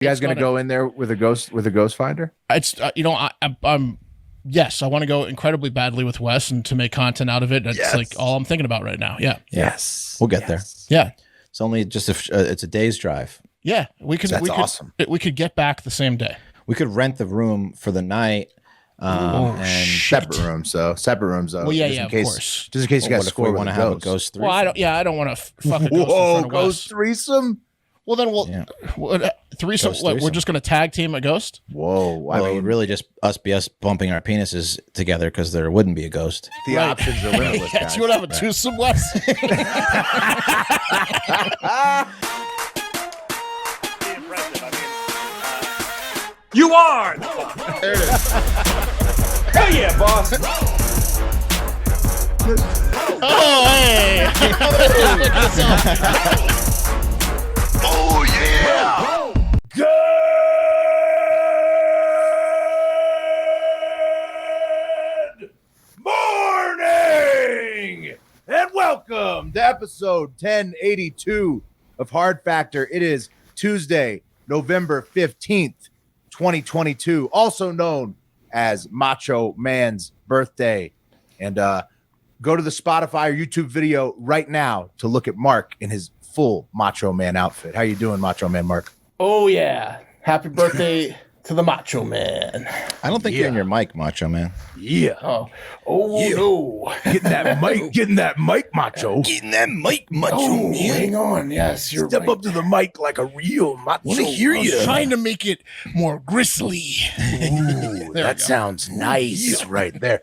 You guys gonna go in there with a ghost finder? It's I'm yes, I want to go incredibly badly with Wes and to make content out of it. That's like all I'm thinking about right now. Yeah. Yes. We'll get there. Yeah. It's only just it's a day's drive. Yeah, we could. That's we awesome. We could get back the same day. We could rent the room for the night. And separate rooms, though. Well, yeah, of course. Just in case you guys score, want to have a ghost threesome. Well, I don't want to fuck a ghost. Whoa, ghost threesome. Well, then threesome. What, we're just going to tag team a ghost? Whoa. Well, it would really just be us bumping our penises together because there wouldn't be a ghost. The options are limitless, guys. Yes, you would have a twosome, Wes. You are! There it is. Hell yeah, boss! Oh, hey! Oh, yeah! Good morning! And welcome to episode 1082 of Hard Factor. It is Tuesday, November 15th. 2022, also known as Macho Man's birthday. And go to the Spotify or YouTube video right now to look at Mark in his full Macho Man outfit. How you doing, Macho Man Mark? Oh, yeah. Happy birthday to the Macho Man. I don't think you're in your mic, Macho Man. Yeah. No. Getting that mic, Macho. Getting that mic, Macho Oh, Man. hang on. Yes, you're Step right. up to the mic like a real Macho. Want to hear I was you? trying to make it more gristly. Ooh, There that we go. sounds nice right there.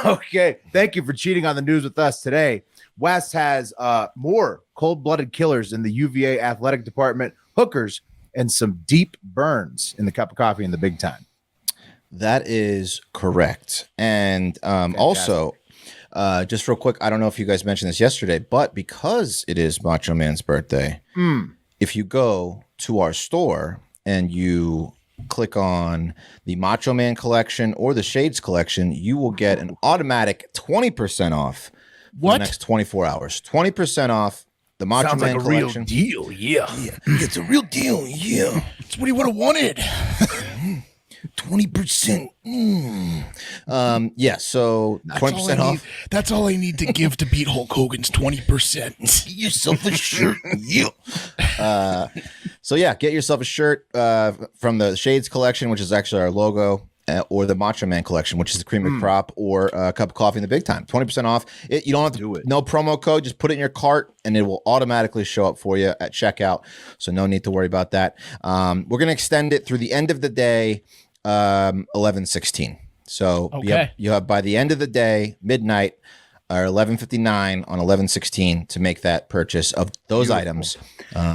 Okay. Thank you for cheating on the news with us today. Wes has more cold-blooded killers in the UVA athletic department, hookers, and some deep burns in the cup of coffee in the big time. That is correct. And also, just real quick, I don't know if you guys mentioned this yesterday, but because it is Macho Man's birthday, if you go to our store and you click on the Macho Man collection or the Shades collection, you will get an automatic 20% off for the next 24 hours. 20% off the Macho Sounds Man like a real collection. deal, yeah. It's a real deal, yeah. It's what he would have wanted. 20%. Yeah, so 20% off. That's all I need to give to beat Hulk Hogan's 20%. Get yourself a shirt, yeah. So yeah, get yourself a shirt from the Shades collection, which is actually our logo, or the Macho Man collection, which is the cream of crop, or a cup of coffee in the big time. 20% off. You don't have to Do it. No promo code. Just put it in your cart, and it will automatically show up for you at checkout. So no need to worry about that. We're gonna extend it through the end of the day, 11/16. So you have by the end of the day, midnight, or 11:59 on 11/16 to make that purchase of those items.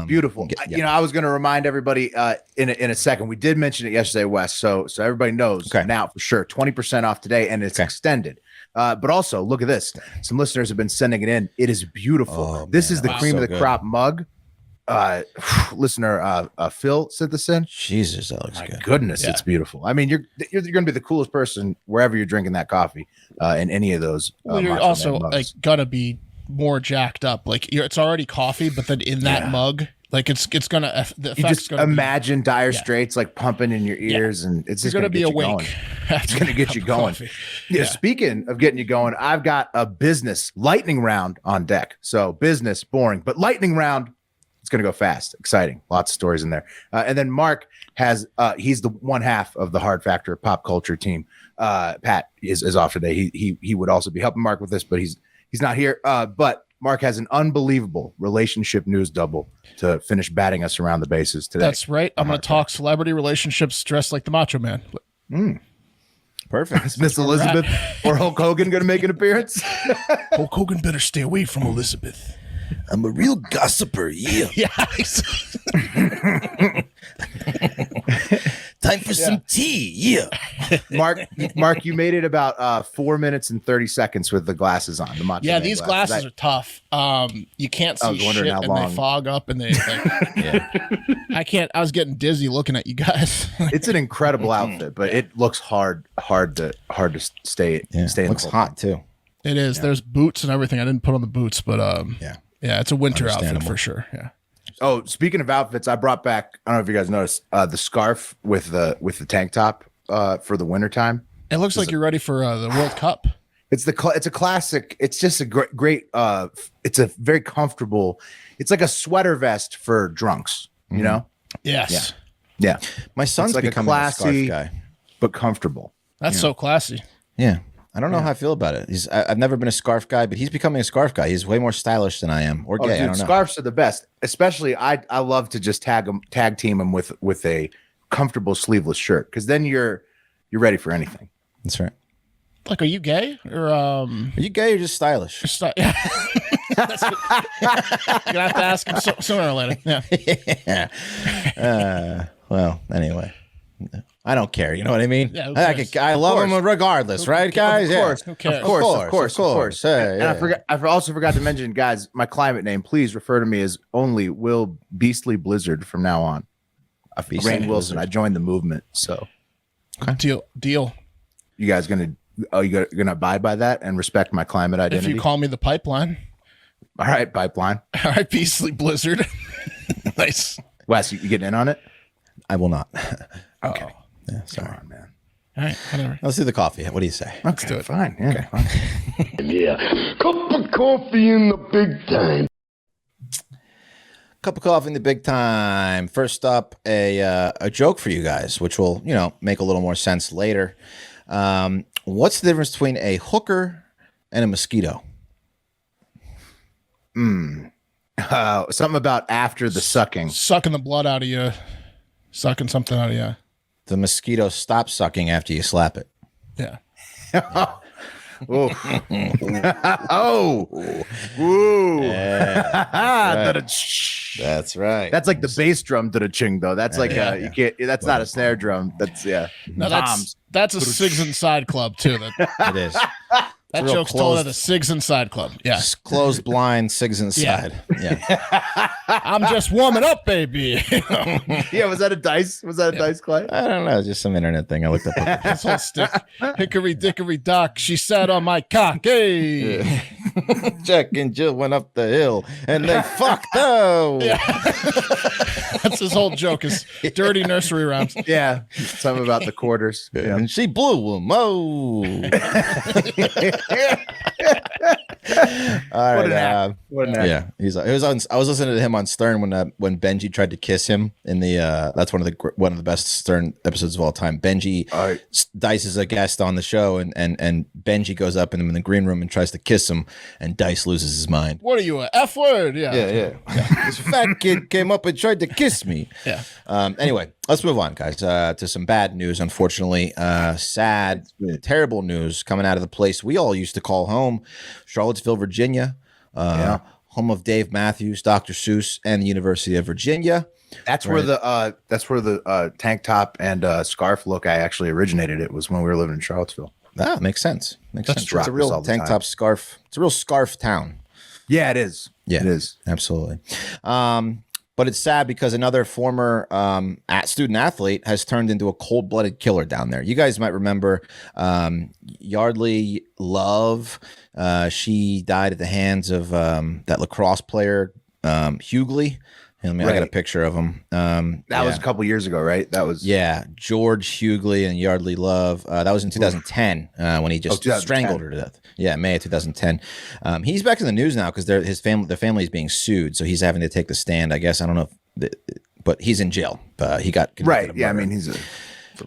Beautiful. You know, I was going to remind everybody in a second. We did mention it yesterday, Wes. So everybody knows now for sure. 20% off today, and it's extended. But also, look at this. Some listeners have been sending it in. It is beautiful. This is the cream of the crop mug. Listener Phil sent this in. Jesus, that looks good. Goodness, it's beautiful. I mean, you're going to be the coolest person wherever you're drinking that coffee in any of those. Well, you're Macho also Man mugs. like gonna be more jacked up. Like it's already coffee, but then in that mug, like it's gonna. The you just gonna imagine Dire Straits like pumping in your ears, and it's just you're gonna be get you awake. going. It's gonna get you going. Yeah. Speaking of getting you going, I've got a business lightning round on deck. So business boring, but lightning round. It's going to go fast. Exciting. Lots of stories in there. And then Mark has, he's the one half of the Hard Factor pop culture team. Pat is off today. He would also be helping Mark with this, but he's not here. But Mark has an unbelievable relationship news double to finish batting us around the bases today. That's right. I'm going to talk celebrity relationships dressed like the Macho Man. Perfect. Is Miss Elizabeth or Hulk Hogan going to make an appearance? Hulk Hogan better stay away from Elizabeth. I'm a real gossiper, yeah. Yeah. Time for some tea, yeah. Mark, you made it about 4 minutes and 30 seconds with the glasses on. The Macho Man these glasses are tough. You can't see shit, and they fog up, and they. I can't. I was getting dizzy looking at you guys. It's an incredible outfit, but it looks hard to stay. Stay. Looks hot too. It is. There's boots and everything. I didn't put on the boots, but yeah, it's a winter outfit Understandable. for sure. Yeah. Oh, speaking of outfits, I brought back. I don't know if you guys noticed the scarf with the tank top for the wintertime. It looks like you're ready for the World Cup. It's a classic. It's just a great. It's a very comfortable. It's like a sweater vest for drunks. You know. Yes. Yeah. My son's like becoming a scarf guy, but comfortable. That's so classy. Yeah. I don't know how I feel about it. I've never been a scarf guy, but he's becoming a scarf guy. He's way more stylish than I am, or gay. Dude, I don't know. Scarves are the best. Especially, I love to just tag team him with a comfortable sleeveless shirt, because then you're ready for anything. That's right. Like, are you gay or Are you gay or just stylish? Yeah. You're gonna have to ask him sooner or later. Yeah. Well, anyway. I don't care. You know what I mean? Yeah, I love him regardless, right, guys? Of course. Who cares? Of course. Hey, And I also forgot to mention, guys, my climate name. Please refer to me as only Will Beastly Blizzard from now on. Rainn Wilson. I joined the movement, so Deal. you guys gonna abide by that and respect my climate identity? If you call me the pipeline. All right, pipeline. All right, Beastly Blizzard. Nice. Wes, you getting in on it? I will not. Okay. Yeah, sorry. Come on, man. All right, whatever. Let's do the coffee. What do you say? Let's do it. Fine. Yeah. Okay. Fine. Yeah. Cup of coffee in the big time. Cup of coffee in the big time. First up, a joke for you guys, which will, make a little more sense later. What's the difference between a hooker and a mosquito? Something about after the sucking. Sucking the blood out of you. Sucking something out of you. The mosquito stops sucking after you slap it. Yeah. Oh. Woo. Yeah. That's right. That's like the bass drum to the ching though. That's like you can't. That's not a snare drum. That's No, that's a Sigs Inside Club too. It is. That real joke's told closed- at a Sigs Inside Club. Yeah. Closed blind, Sigs inside. Yeah. I'm just warming up, baby. Yeah, was that a dice? Was that a dice client? I don't know. Just some internet thing. I looked up. This whole stick. Hickory dickory dock. She sat on my cock. Hey. Jack and Jill went up the hill and they fucked. Oh. That's his whole joke is dirty nursery rhymes. Yeah, something about the quarters. Yeah. And she blew him. Oh. All right. What an act. Yeah, I was listening to him on Stern when Benji tried to kiss him in the. That's one of the best Stern episodes of all time. Benji Dice is a guest on the show, and Benji goes up in the green room and tries to kiss him, and Dice loses his mind. What are you, a F word? Yeah. This fat kid came up and tried to kiss me. Yeah. Anyway, let's move on, guys, to some bad news. Unfortunately, sad, terrible news coming out of the place we all used to call home, Charlottesville, Virginia. Home of Dave Matthews, Dr. Seuss, and the University of Virginia. That's where the tank top and scarf look I actually originated. It was when we were living in Charlottesville. Ah, makes sense. Makes sense. It's a rock real all the tank time. top scarf. It's a real scarf town. Yeah, it is. Yeah, it is. Absolutely. But it's sad because another former student athlete has turned into a cold-blooded killer down there. You guys might remember Yardley Love. She died at the hands of that lacrosse player, Hughley. I got a picture of him. That was a couple years ago, right? That was George Hughley and Yardley Love. That was in 2010 when he just strangled her to death. Yeah, May of 2010. He's back in the news now because the family is being sued, so he's having to take the stand. I guess I don't know, but he's in jail. He got right. Yeah, I mean he's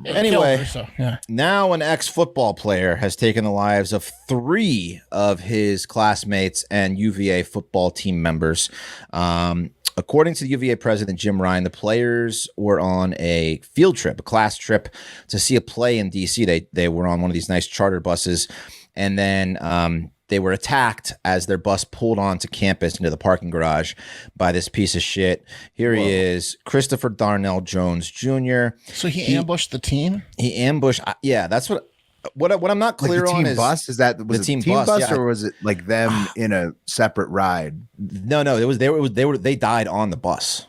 anyway. Yeah. Now an ex-football player has taken the lives of 3 of his classmates and UVA football team members. According to the UVA president, Jim Ryan, the players were on a field trip, a class trip to see a play in D.C. They were on one of these nice charter buses, and then they were attacked as their bus pulled onto campus into the parking garage by this piece of shit. Here he is, Christopher Darnell Jones Jr. So he ambushed the team? He ambushed. Yeah, that's what I'm not clear on is bus. Is that was the it team bus yeah. or was it like them in a separate ride? No, they died on the bus.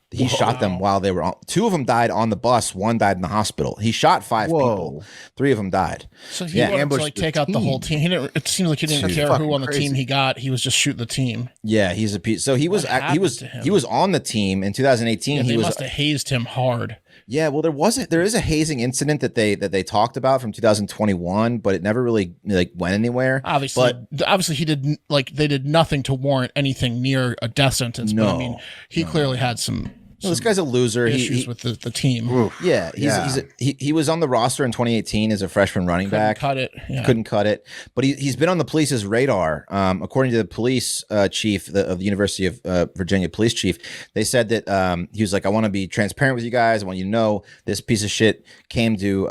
He shot them while they were on. 2 of them died on the bus. 1 died in the hospital. He shot 5 people. 3 of them died. So he wanted to like take out the whole team. He didn't. It seems like he didn't care who on the team he got. He was just shooting the team. Yeah, he's a piece. So he was on the team in 2018. They must have hazed him hard. Yeah, well, there is a hazing incident that they talked about from 2021, but it never really like went anywhere. Obviously, he did they did nothing to warrant anything near a death sentence. No, but I mean, he clearly had some. This guy's a loser. Issues with the team. Oof. Yeah, he was on the roster in 2018 as a freshman running back. Couldn't cut it. But he's been on the police's radar. According to the police chief of the University of Virginia police chief, they said that he was like, I want to be transparent with you guys. I want you to know this piece of shit came to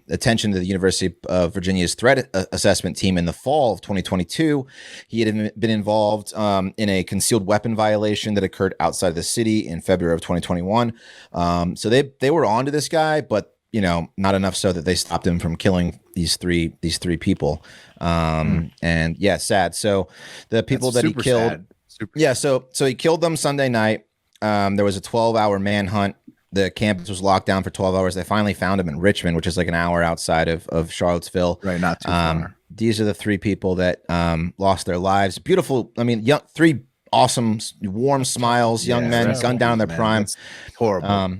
attention to the University of Virginia's threat assessment team in the fall of 2022. He had been involved in a concealed weapon violation that occurred outside of the city in February of 2021. So they were onto this guy, but not enough so that they stopped him from killing these three people. And yeah, sad. So the people that he killed, so he killed them Sunday night. There was a 12-hour manhunt. The campus was locked down for 12 hours. They finally found him in Richmond, which is like an hour outside of Charlottesville. Right, not too far. These are the 3 people that lost their lives. Beautiful. I mean, 3 awesome, warm smiles, young men, gunned down in their prime. That's horrible.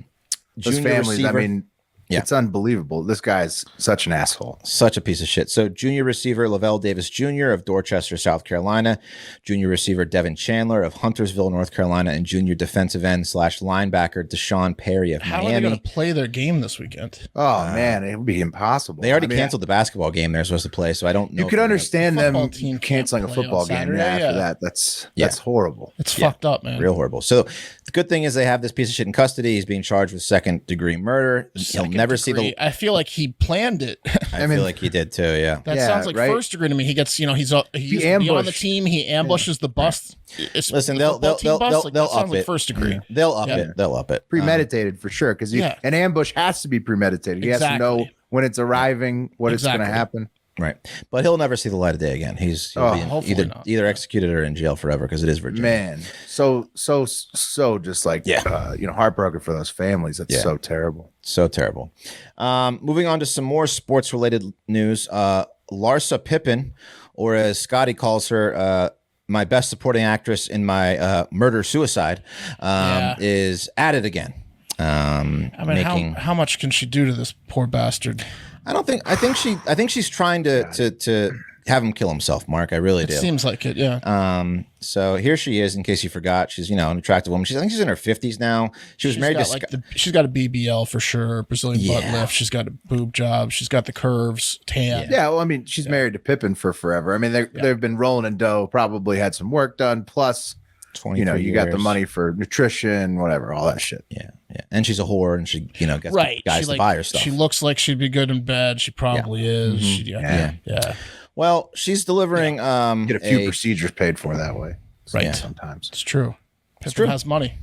Those families, receiver, I mean, it's unbelievable. This guy's such an asshole. Such a piece of shit. So junior receiver Lavelle Davis Jr. of Dorchester, South Carolina, junior receiver Devin Chandler of Huntersville, North Carolina, and junior defensive end / linebacker Deshaun Perry of Miami. How are they going to play their game this weekend? Oh, man, it would be impossible. They already canceled the basketball game they're supposed to play, so I don't know. You could understand them canceling a football game after that. That's horrible. It's fucked up, man. Real horrible. So the good thing is they have this piece of shit in custody. He's being charged with 2nd-degree murder. He'll never see the... I feel like he planned it. I feel like he did too, yeah. That sounds like 1st degree to me. He gets, he used to be on the team. He ambushes the bus. Listen, they'll up it. Like 1st degree. They'll up it. They'll up it. Premeditated for sure, because an ambush has to be premeditated. He has to know when it's arriving, what it's going to happen. Right, but he'll never see the light of day again. He'll be either executed or in jail forever because it is Virginia. Man, so just like heartbroken for those families. That's so terrible. So terrible. Moving on to some more sports related news. Larsa Pippin, or as Scotty calls her, my best supporting actress in my murder suicide, is at it again. How much can she do to this poor bastard? I think she's trying to have him kill himself, Mark. I really do. It seems like it, yeah. So here she is, in case you forgot. She's, an attractive woman. I think she's in her 50s now. She's married to she's got a BBL for sure, Brazilian butt lift. She's got a boob job. She's got the curves, tan. Yeah, well, I mean, she's married to Pippin for forever. I mean, they've been rolling in dough, probably had some work done, plus 20 you got the money for nutrition, whatever, all that shit. Yeah. And she's a whore, and she, gets guys to buy her stuff. She looks like she'd be good in bed. She probably is. Yeah. Well, she's delivering get a few procedures paid for that way. Right. Sometimes. It's true. Pippin has money.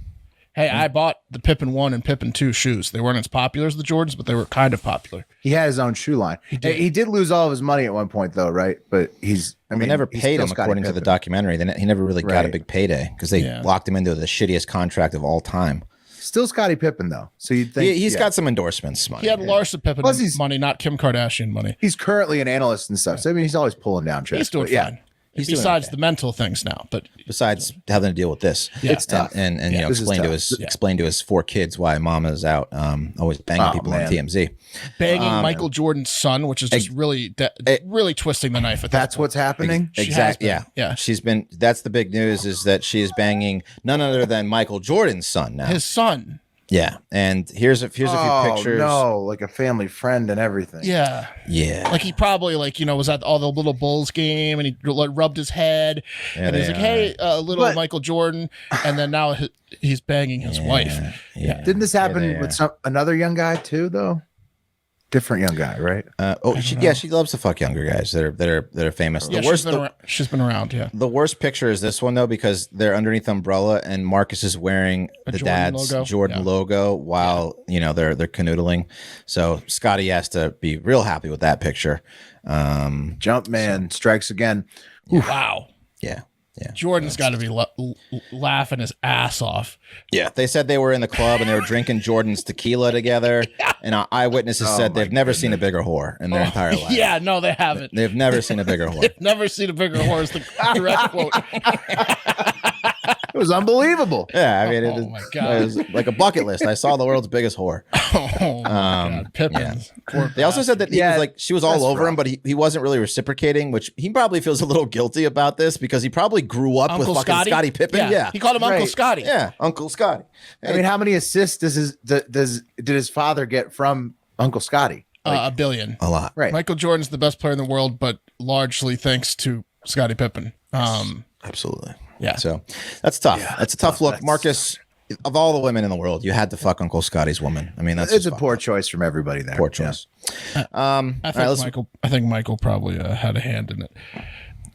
Hey, I bought the Pippin 1 and Pippin 2 shoes. They weren't as popular as the Jordans, but they were kind of popular. He had his own shoe line. He did lose all of his money at one point, though, right? But they never paid him, according to the documentary. He never really got a big payday because they locked him into the shittiest contract of all time. Still Scottie Pippen, though. So you'd think he's got some endorsements money. He had Larsa Pippin money, not Kim Kardashian money. He's currently an analyst and stuff. So I mean, he's always pulling down checks. He's doing fine. Besides the mental things now, but besides having to deal with this, it's tough. And explain to his 4 kids why mama's out always banging people on TMZ, banging Michael Jordan's son, which is just really twisting the knife. That's what's happening. Exactly. Yeah. She's been. That's the big news, is that she is banging none other than Michael Jordan's son now. His son. Yeah, and here's a few pictures. No, like a family friend and everything. Yeah. Like he probably was at all the little Bulls game, and he rubbed his head, and he's like, "Hey, little Michael Jordan," and then now he's banging his wife. Yeah. Didn't this happen with another young guy too, though? Different young guy, right? She loves to fuck younger guys that are famous. Yeah, she's been around. Yeah. The worst picture is this one though, because they're underneath the umbrella and Marcus is wearing the dad's Jordan logo while they're canoodling. So Scotty has to be real happy with that picture. Jumpman strikes again. Wow. Yeah. Jordan's got to be laughing his ass off. Yeah, they said they were in the club and they were drinking Jordan's tequila together, and eyewitnesses said they've never seen a bigger whore in their entire life. Yeah, no, they haven't. They've never seen a bigger whore. They've never seen a bigger whore is the correct quote. It was unbelievable. Yeah, I mean, Oh my God. it was like a bucket list. I saw the world's biggest whore. Oh my God, Pippin. Poor They also said that he was like, she was all that's over rough. him, but he wasn't really reciprocating, which he probably feels a little guilty about this because he probably grew up with Uncle fucking Scotty? Scottie Pippen. Yeah. He called him Uncle Right. Scotty. Yeah, Uncle Scotty. I mean, how many assists did his father get from Uncle Scotty? A billion. A lot. Right. Michael Jordan's the best player in the world, but largely thanks to Scottie Pippen. Absolutely. Yeah. So that's tough. That's a tough look. That's- Marcus, of all the women in the world, you had to fuck Uncle Scotty's woman. I mean, that's It's just a poor choice from everybody there. poor Yeah. choice. I think Michael probably had a hand in it.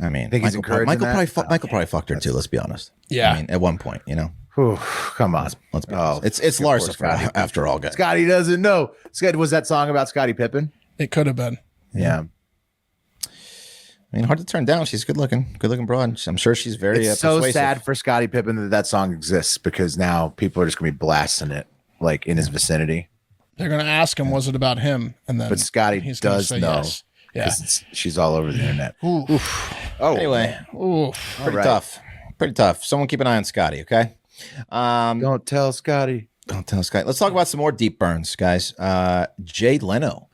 I mean, Think he's Michael encouraging Michael that? probably fucked her too. Let's be honest. Yeah. I mean, at one point, you know. Whew, come on. Let's be Oh, honest. It's poor Larsa Scotty. after all, guys. Scotty doesn't know. Was that song about Scottie Pippen? It could have been. Yeah. I mean, hard to turn down. She's good looking broad. I'm sure she's very It's so persuasive. sad for Scottie Pippen that song exists because now people are just going to be blasting it like in his vicinity. They're going to ask him, was it about him? And then But Scotty he's gonna does say know. yes. Yeah. 'Cause she's all over the internet. Oof. Oh, Anyway, Oof. pretty right. tough. Pretty tough. Someone keep an eye on Scotty, okay? Don't tell Scotty. Don't tell Scotty. Let's talk about some more deep burns, guys. Jay Leno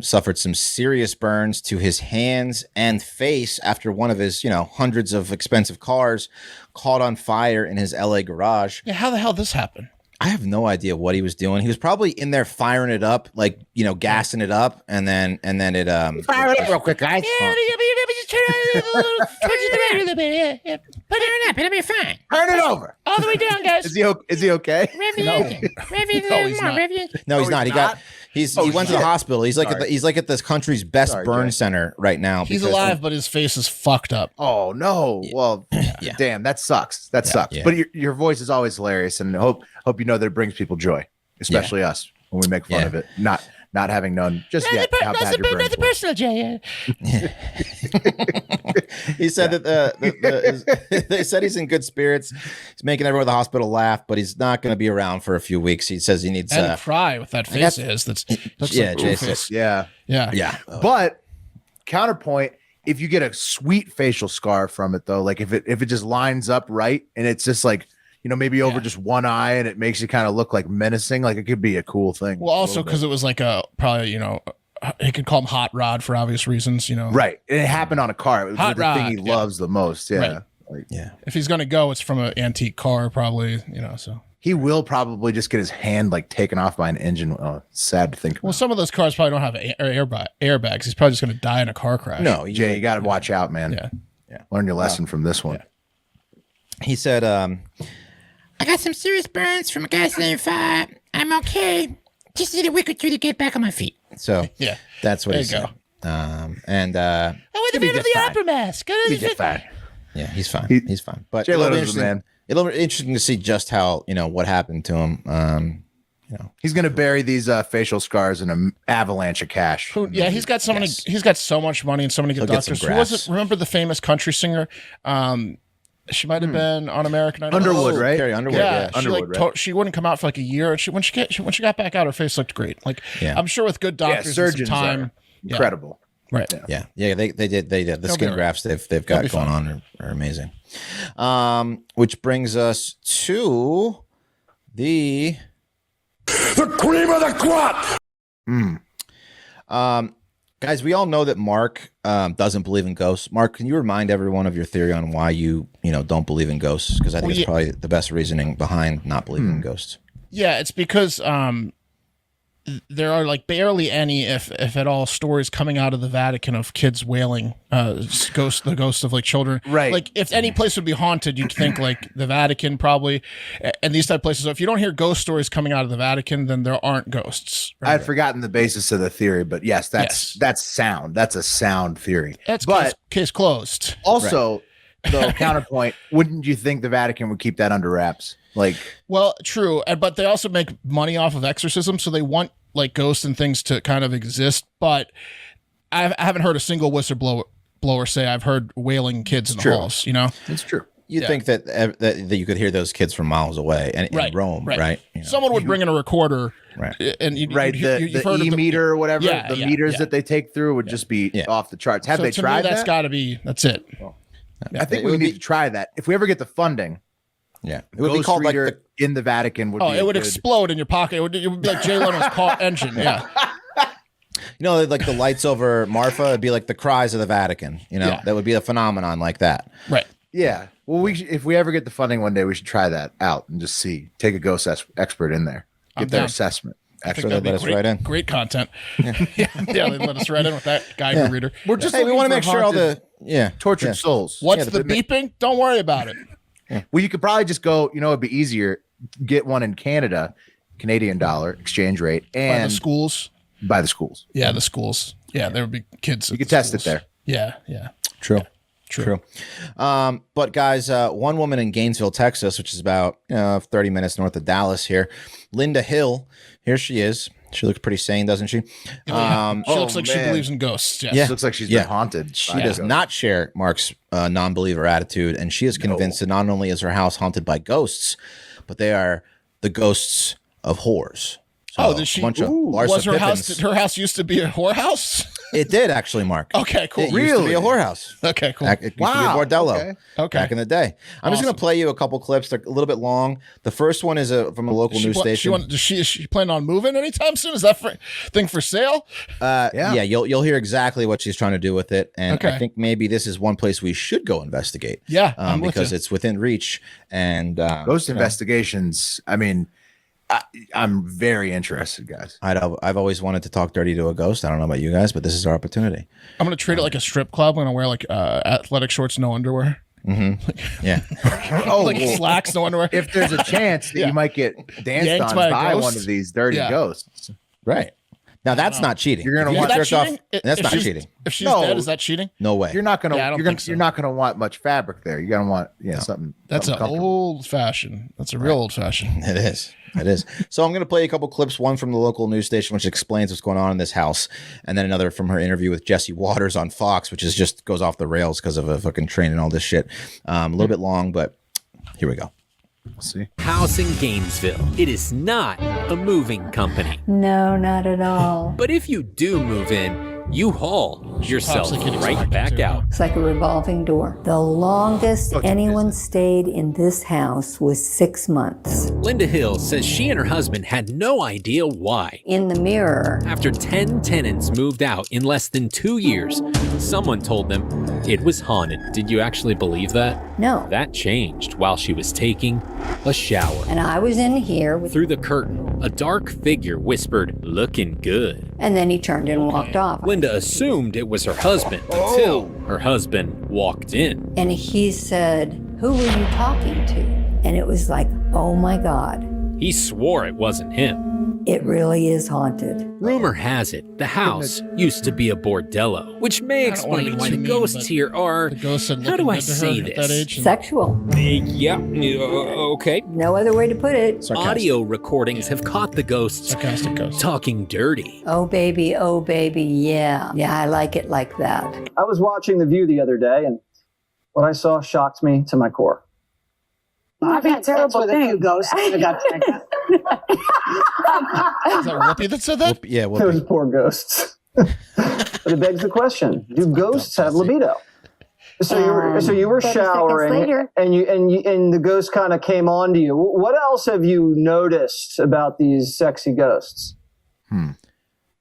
suffered some serious burns to his hands and face after one of his, hundreds of expensive cars caught on fire in his LA garage. Yeah, how the hell this happened? I have no idea what he was doing. He was probably in there firing it up, like, gassing it up, and then it Fire it up real quick, guys. It'll be fine. Turn it over. All the way down, guys. Is he okay? No, he's not. No, he's not. He went to the hospital. He's like at this country's best Sorry, burn Jay. center right now. He's because- alive, but his face is fucked up. Oh no. Well, damn, that sucks. That sucks. Yeah. But your voice is always hilarious, and hope you know that it brings people joy, especially us when we make fun Yeah. of it. Not having known just yet how bad your burns were. personal, Jay. He said that they said he's in good spirits. He's making everyone at the hospital laugh, but he's not going to be around for a few weeks. He says he needs. And cry with that face of his. That's looks Yeah, like Jay Rufus. said- Yeah. Yeah. yeah, But counterpoint, if you get a sweet facial scar from it though, like if it just lines up right and it's just like, maybe over just one eye and it makes you kind of look like menacing, like it could be a cool thing. Well, also because it was like probably he could call him Hot Rod for obvious reasons. Right. And it happened on a car. It was Hot the thing he rod, yeah. loves the most. Yeah. Right. Like, yeah. If he's gonna go, it's from an antique car, probably. So. he will probably just get his hand like taken off by an engine. Oh, sad to think about. Well, some of those cars probably don't have airbags. He's probably just gonna die in a car crash. No, Jay, you got to watch out, man. Yeah. Learn your lesson from this one. he said. I got some serious burns from a gasoline fire. I'm okay. Just need a week or two to get back on my feet. So Yeah. that's what There he you said. And I want to be just the fine. opera mask. He just fine. yeah, he's fine. He- He's fine. But Jay it'll be Leno's the interesting. man. It'll be interesting to see just how what happened to him. He's gonna bury these facial scars in an avalanche of cash. Yeah, he's got so many. He's got so much money and so many good He'll get some doctors. Who was grass. it? Remember the famous country singer? She might have been on American Idol. Underwood, right? Carrie Underwood. Yeah, she Underwood, she wouldn't come out for like a year, and when she got back out, her face looked great. Like Yeah. I'm sure with good Yeah, doctors, and some surgeons time, are incredible. right? Yeah, they did. The be skin all right. grafts they've got be going on are amazing. Which brings us to the cream of the crop! guys. We all know that Mark doesn't believe in ghosts. Mark, can you remind everyone of your theory on why you don't believe in ghosts? Because I think it's probably the best reasoning behind not believing in ghosts. Yeah, it's because there are like barely any, if at all, stories coming out of the Vatican of kids wailing, the ghosts of like children. Right. Like if any place would be haunted, you'd think like the Vatican probably, and these type of places. So if you don't hear ghost stories coming out of the Vatican, then there aren't ghosts. I had forgotten the basis of the theory, but yes, that's sound. That's a sound theory. That's but case closed. also, though, counterpoint, wouldn't you think the Vatican would keep that under wraps? Like, Well, true, but they also make money off of exorcism, so they want like ghosts and things to kind of exist. But I haven't heard a single whistleblower blowers say, I've heard wailing kids in the halls, you know? It's true. You'd think that you could hear those kids from miles away and in Rome, right? You know? Someone would bring in a recorder, the and the e-meter or whatever, the meters that they take through would just be off the charts. Have they tried that? That's got to be. That's it. I think we need to try that if we ever get the funding. Yeah, it would be called like in the Vatican. Would be it would explode in your pocket. It would be like Jay Leno's car engine. Yeah. You know, like the lights over Marfa, it'd be like the cries of the Vatican. You know, that would be a phenomenon like that. Right. Yeah. Well, if we ever get the funding one day, we should try that out and just see. Take a ghost expert in there, get their assessment. Actually, they let us right in. Great content. They let us right in with that Geiger reader. We're just we want to make sure all the tortured souls. What's the beeping? Don't worry about it. Well, you could probably just go. You know, it'd be easier. Get one in Canada, Canadian dollar exchange rate, and by the schools. By the schools. Yeah, the schools. Yeah, there would be kids. You could test it there. Yeah. True. But guys, one woman in Gainesville, Texas, which is about 30 minutes north of Dallas here, Linda Hill, here she is. She looks pretty sane, doesn't she? She looks like she believes in ghosts. Yes. Yeah. She looks like she's been haunted. She does not share Mark's non-believer attitude, and she is convinced that not only is her house haunted by ghosts, but they are the ghosts of whores. So did she? Was her house? Did her house used to be a whorehouse? It did actually, Mark. Okay, cool. It used to be a whorehouse. Okay, cool. It used to be a bordello. Okay. Back in the day. I'm just going to play you a couple clips. They're a little bit long. The first one is from a local news station. Is she planning on moving anytime soon? Is that thing for sale? Yeah. You'll hear exactly what she's trying to do with it, and I think maybe this is one place we should go investigate. Yeah, because it's within reach. And ghost investigations. I mean, I'm very interested, guys. I've always wanted to talk dirty to a ghost. I don't know about you guys, but this is our opportunity. I'm going to treat it like a strip club. I'm going to wear like athletic shorts, no underwear. Mm-hmm. Yeah. Like slacks, no underwear. If there's a chance that you might get danced on by one of these dirty ghosts. Right. Now that's not cheating. You're going to want jerk off. That's not cheating. If she's dead, is that cheating? No way. You're not going to. So. You're not going to want much fabric there. You're going to want something. That's an old fashioned. That's a real old fashioned. It is. So I'm going to play a couple clips. One from the local news station, which explains what's going on in this house, and then another from her interview with Jesse Waters on Fox, which is just goes off the rails because of a fucking train and all this shit. A little bit long, but here we go. We'll see. House in Gainesville. It is not a moving company. No, not at all. But if you do move in, you haul yourself right back out. It's like a revolving door. The longest anyone stayed in this house was 6 months. Linda Hill says she and her husband had no idea why. In the mirror. After 10 tenants moved out in less than 2 years, someone told them it was haunted. Did you actually believe that? No. That changed while she was taking a shower. And I was in here. Through the curtain, a dark figure whispered, "Looking good." And then he turned and walked off. Linda assumed it was her husband until her husband walked in. And he said, "Who were you talking to?" And it was like, oh my God. He swore it wasn't him. It really is haunted. Rumor has it the house used to be a bordello, which may explain why the ghosts here are, how do I say this? Sexual. Yeah, okay. No other way to put it. Audio recordings have caught the ghosts talking dirty. Oh baby, yeah. Yeah, I like it like that. I was watching The View the other day, and what I saw shocked me to my core. I've had terrible things. Ghosts. I got checked out. Is that Whoopi that said that? Yeah, Whoopi. Those poor ghosts. But it begs the question: do ghosts have libido? So you were showering, and the ghost kind of came on to you. What else have you noticed about these sexy ghosts?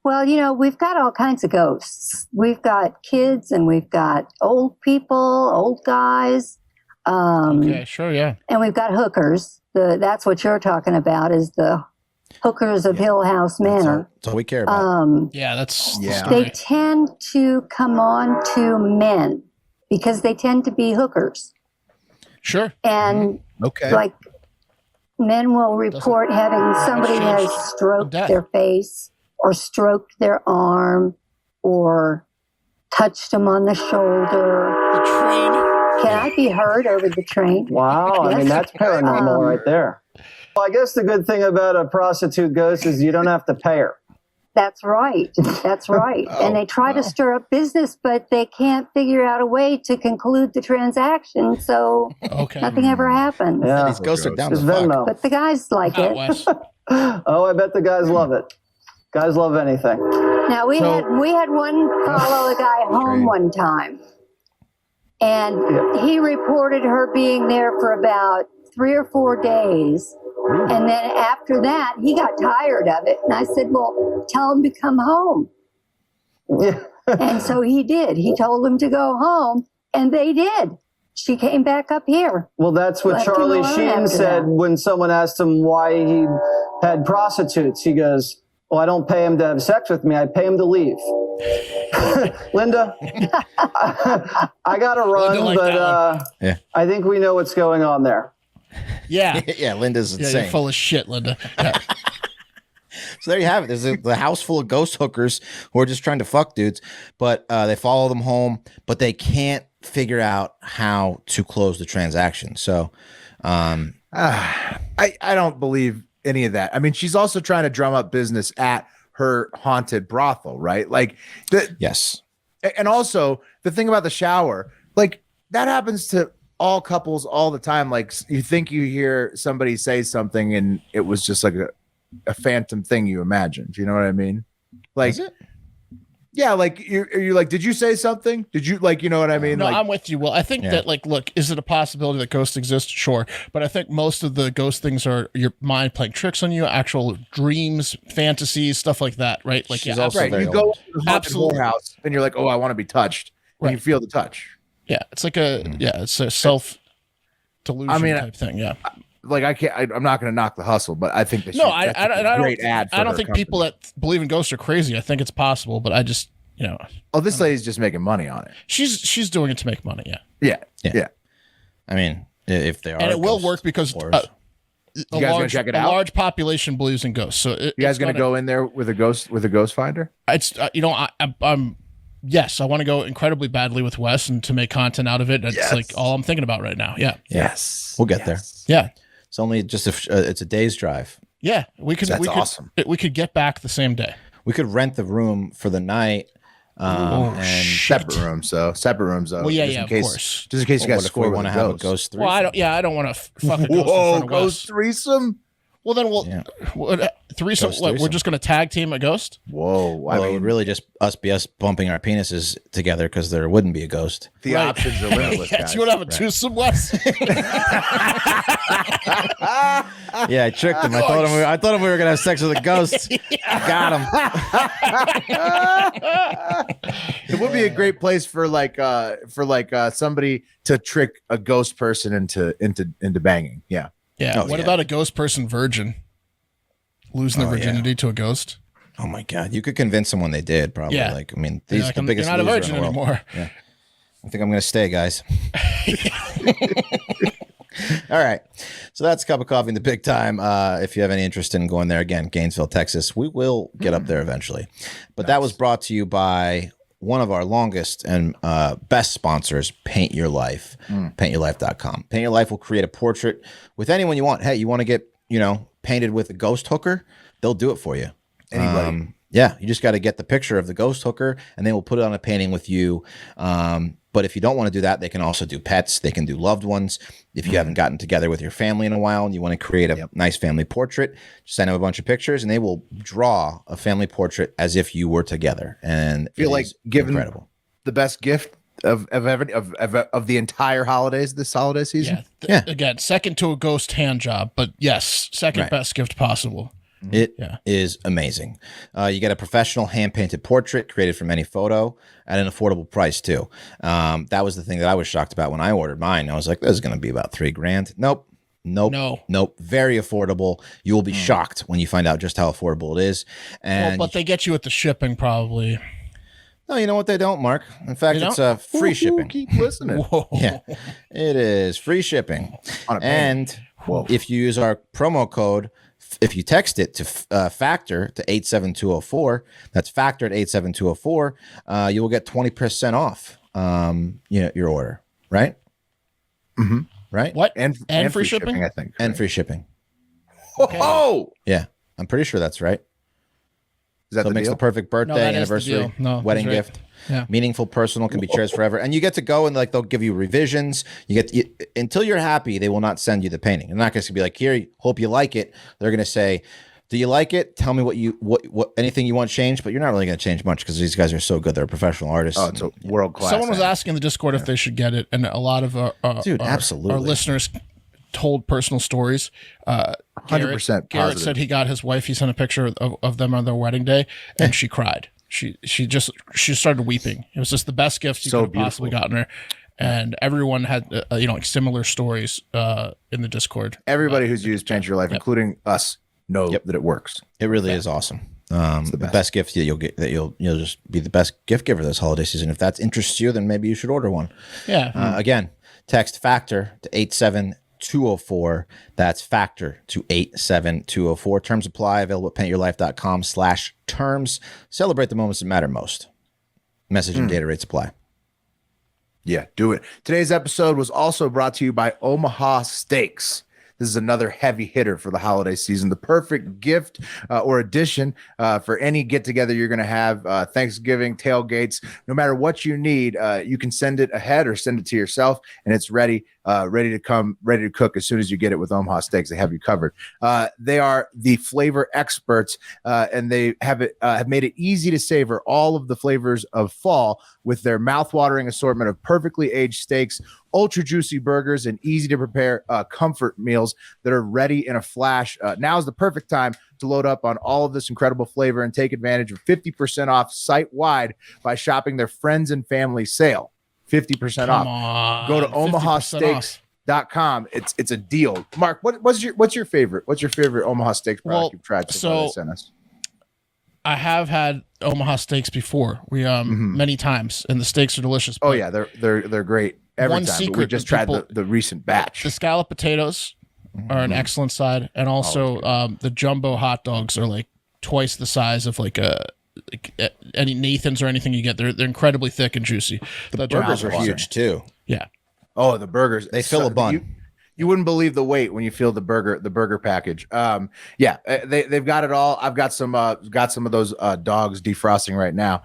Well, we've got all kinds of ghosts. We've got kids, and we've got old people, old guys. Okay, sure, yeah. And we've got hookers. That's what you're talking about, is the hookers of Hill House Manor. That's all we care about. They tend to come on to men because they tend to be hookers. Sure. And like men will report having somebody has stroked their face or stroked their arm or touched them on the shoulder. The train. Can I be heard over the train? Wow, Yes. I mean, that's paranormal right there. Well, I guess the good thing about a prostitute ghost is you don't have to pay her. That's right. That's right. And they try to stir up business, but they can't figure out a way to conclude the transaction. So nothing ever happens. Yeah, these ghosts are down to Venmo. But the guys like it. Oh, I bet the guys love it. Guys love anything. Now we had one follow a guy home one time, and he reported her being there for about 3 or 4 days. And then after that, he got tired of it. And I said, well, tell him to come home. Yeah. And so he did. He told them to go home, and they did. She came back up here. Well, that's what Charlie Sheen said when someone asked him why he had prostitutes. He goes, well, I don't pay him to have sex with me. I pay him to leave. Linda, I got to run, but I think we know what's going on there. Yeah. Yeah, Linda's insane. You're full of shit, Linda. Yeah. So there you have it. There's the house full of ghost hookers who are just trying to fuck dudes, but they follow them home, but they can't figure out how to close the transaction. So I don't believe any of that. I mean, she's also trying to drum up business at her haunted brothel, right? Like, yes. And also the thing about the shower, like that happens to all couples all the time. Like you think you hear somebody say something and it was just like a phantom thing you imagined. You know what I mean? Like, is it? Yeah, like you're like, did you say something? Did you you know what I mean? No, like, I'm with you. Well, I think that look, is it a possibility that ghosts exist? Sure. But I think most of the ghost things are your mind playing tricks on you, actual dreams, fantasies, stuff like that, right? Like, She's also right. You go to the haunted house and you're like, oh, I want to be touched. And you feel the touch. Yeah. It's like it's a self delusion type thing. Yeah. Like I'm not going to knock the hustle, but I think that I don't think people that believe in ghosts are crazy. I think it's possible, but I just, this lady's just making money on it. She's doing it to make money. Yeah. Yeah. I mean, if they are, and it will work because you guys gonna check it out? A large population believes in ghosts. So you guys going to go in there with a ghost finder? It's I'm yes, I want to go incredibly badly with Wes and to make content out of it. That's like all I'm thinking about right now. Yeah. Yes. We'll get there. Yeah. It's only just it's a day's drive. Yeah, we could. That's awesome. We could get back the same day. We could rent the room for the night. And separate rooms. Well, yeah, of course. Just in case you guys want to have a ghost threesome. Well, I don't want to fuck a ghost. Whoa, ghost threesome. Well, then threesome. What, we're just going to tag team a ghost? Whoa! Well, it would really just be us bumping our penises together because there wouldn't be a ghost. The options are limitless. Yes, you would have a twosome, Wes. Yeah, I tricked him. I thought we were gonna have sex with a ghost. Got him. It would be a great place for somebody to trick a ghost person into banging. Yeah. Yeah. What about a ghost person virgin losing their virginity to a ghost? Oh my God! You could convince someone they did. Probably. Yeah. Like, I mean, these the biggest. You're not a virgin in the world. anymore. Yeah. I think I'm gonna stay, guys. All right. So that's a cup of coffee in the big time. If you have any interest in going there, again, Gainesville, Texas, we will get up there eventually. But that was brought to you by one of our longest and best sponsors, Paint Your Life, paintyourlife.com. Paint Your Life will create a portrait with anyone you want. Hey, you want to get, painted with a ghost hooker? They'll do it for you. Anybody. Yeah, you just got to get the picture of the ghost hooker and they will put it on a painting with you. But if you don't want to do that, they can also do pets. They can do loved ones. If you haven't gotten together with your family in a while and you want to create a nice family portrait, just send them a bunch of pictures and they will draw a family portrait as if you were together. And I feel like giving incredible. The best gift of the entire this holiday season. Yeah. Again, second to a ghost hand job, but yes, second best gift possible. It is amazing. You get a professional hand-painted portrait created from any photo at an affordable price too. That was the thing that I was shocked about when I ordered mine. I was like, this is going to be about $3,000. Nope. Very affordable. You will be shocked when you find out just how affordable it is. And but they get you with the shipping probably. No, you know what? They don't, Mark. In fact, it's free shipping. Keep listening. Yeah, it is free shipping. And if you use our promo code, if you text it to factor to 87204, that's factor at 87204, you will get 20% off your order, right? Mm-hmm. Right? What? And free shipping? I think. And free shipping. Okay. Oh! Yeah, I'm pretty sure that's right. Is that So the it makes deal? the perfect birthday, that is the anniversary, deal. No, he's wedding right. gift. Yeah. Meaningful, personal, can be cherished forever. And you get to go and like they'll give you revisions. Until you're happy, they will not send you the painting. They're not going to be like, here, hope you like it. They're going to say, do you like it? Tell me what anything you want changed, but you're not really going to change much because these guys are so good. They're professional artists. Oh, it's a world class. Someone was asking in the Discord if they should get it, and a lot of absolutely. our listeners told personal stories. 100% Garrett said he got his wife. He sent a picture of them on their wedding day, and she cried. She started weeping. It was just the best gift you could have possibly gotten her. And everyone had like similar stories in the Discord. Everybody who's used Change Your Life, including us, know that it works. It really is awesome. The best gift that you'll get, that you'll just be the best gift giver this holiday season. If that interests you, then maybe you should order one. Yeah. Again, text FACTOR to 87204. That's FACTOR to 87204. Terms apply. Available at paintyourlife.com/terms. Celebrate the moments that matter most. Message and data rates apply. Yeah, do it. Today's episode was also brought to you by Omaha Steaks. This is another heavy hitter for the holiday season. The perfect gift or addition for any get-together you're going to have, Thanksgiving, tailgates, no matter what you need, you can send it ahead or send it to yourself, and it's ready to cook as soon as you get it with Omaha Steaks. They have you covered. They are the flavor experts, and they have made it easy to savor all of the flavors of fall with their mouth-watering assortment of perfectly aged steaks, ultra juicy burgers, and easy to prepare comfort meals that are ready in a flash. Now is the perfect time to load up on all of this incredible flavor and take advantage of 50% off site-wide by shopping their friends and family sale. 50% off. Go to omahasteaks.com. It's a deal. Mark, what's your favorite Omaha Steaks product you've tried so far they sent us? I have had Omaha Steaks before. We many times, and the steaks are delicious. Oh yeah, they're great every time. But we just tried the recent batch. The scallop potatoes are an excellent side, and also the jumbo hot dogs are like twice the size of like any Nathan's or anything you get. They're incredibly thick and juicy. The burgers are huge too. Yeah. Oh, the burgers, they fill a bun. You wouldn't believe the weight when you feel the burger package. They've got it all. I've got some of those dogs defrosting right now.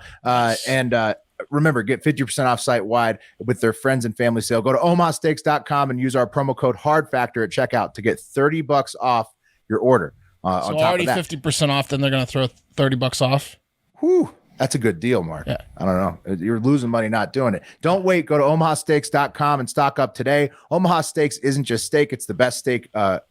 Remember, get 50% off site wide with their friends and family sale. Go to omahasteaks.com and use our promo code HARDFACTOR at checkout to get $30 off your order. So already 50% off, then they're going to throw $30 off. Whew. That's a good deal, Mark. Yeah. I don't know. You're losing money not doing it. Don't wait. Go to omahasteaks.com and stock up today. Omaha Steaks isn't just steak. It's the best steak of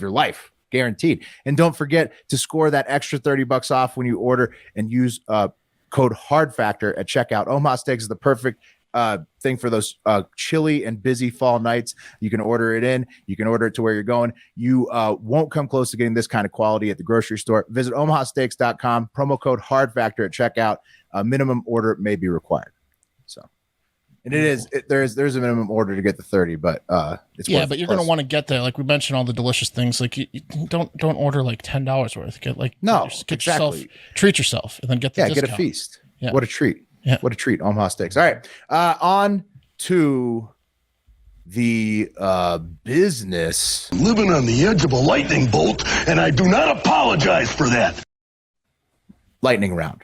your life, guaranteed. And don't forget to score that extra $30 off when you order and use code HARDFACTOR at checkout. Omaha Steaks is the perfect thing for those chilly and busy fall nights. You can order it in. You can order it to where you're going. You won't come close to getting this kind of quality at the grocery store. Visit omahasteaks.com. Promo code HARDFACTOR at checkout. Minimum order may be required. So, and there's a minimum order to get the 30, but it's but you're going to want to get there. Like we mentioned, all the delicious things. Like you don't order like $10 worth. Treat yourself, and then get the discount. Get a feast. Yeah. What a treat. Yeah. What a treat. Omaha Steaks. All right. On to the business. I'm living on the edge of a lightning bolt, and I do not apologize for that. Lightning round.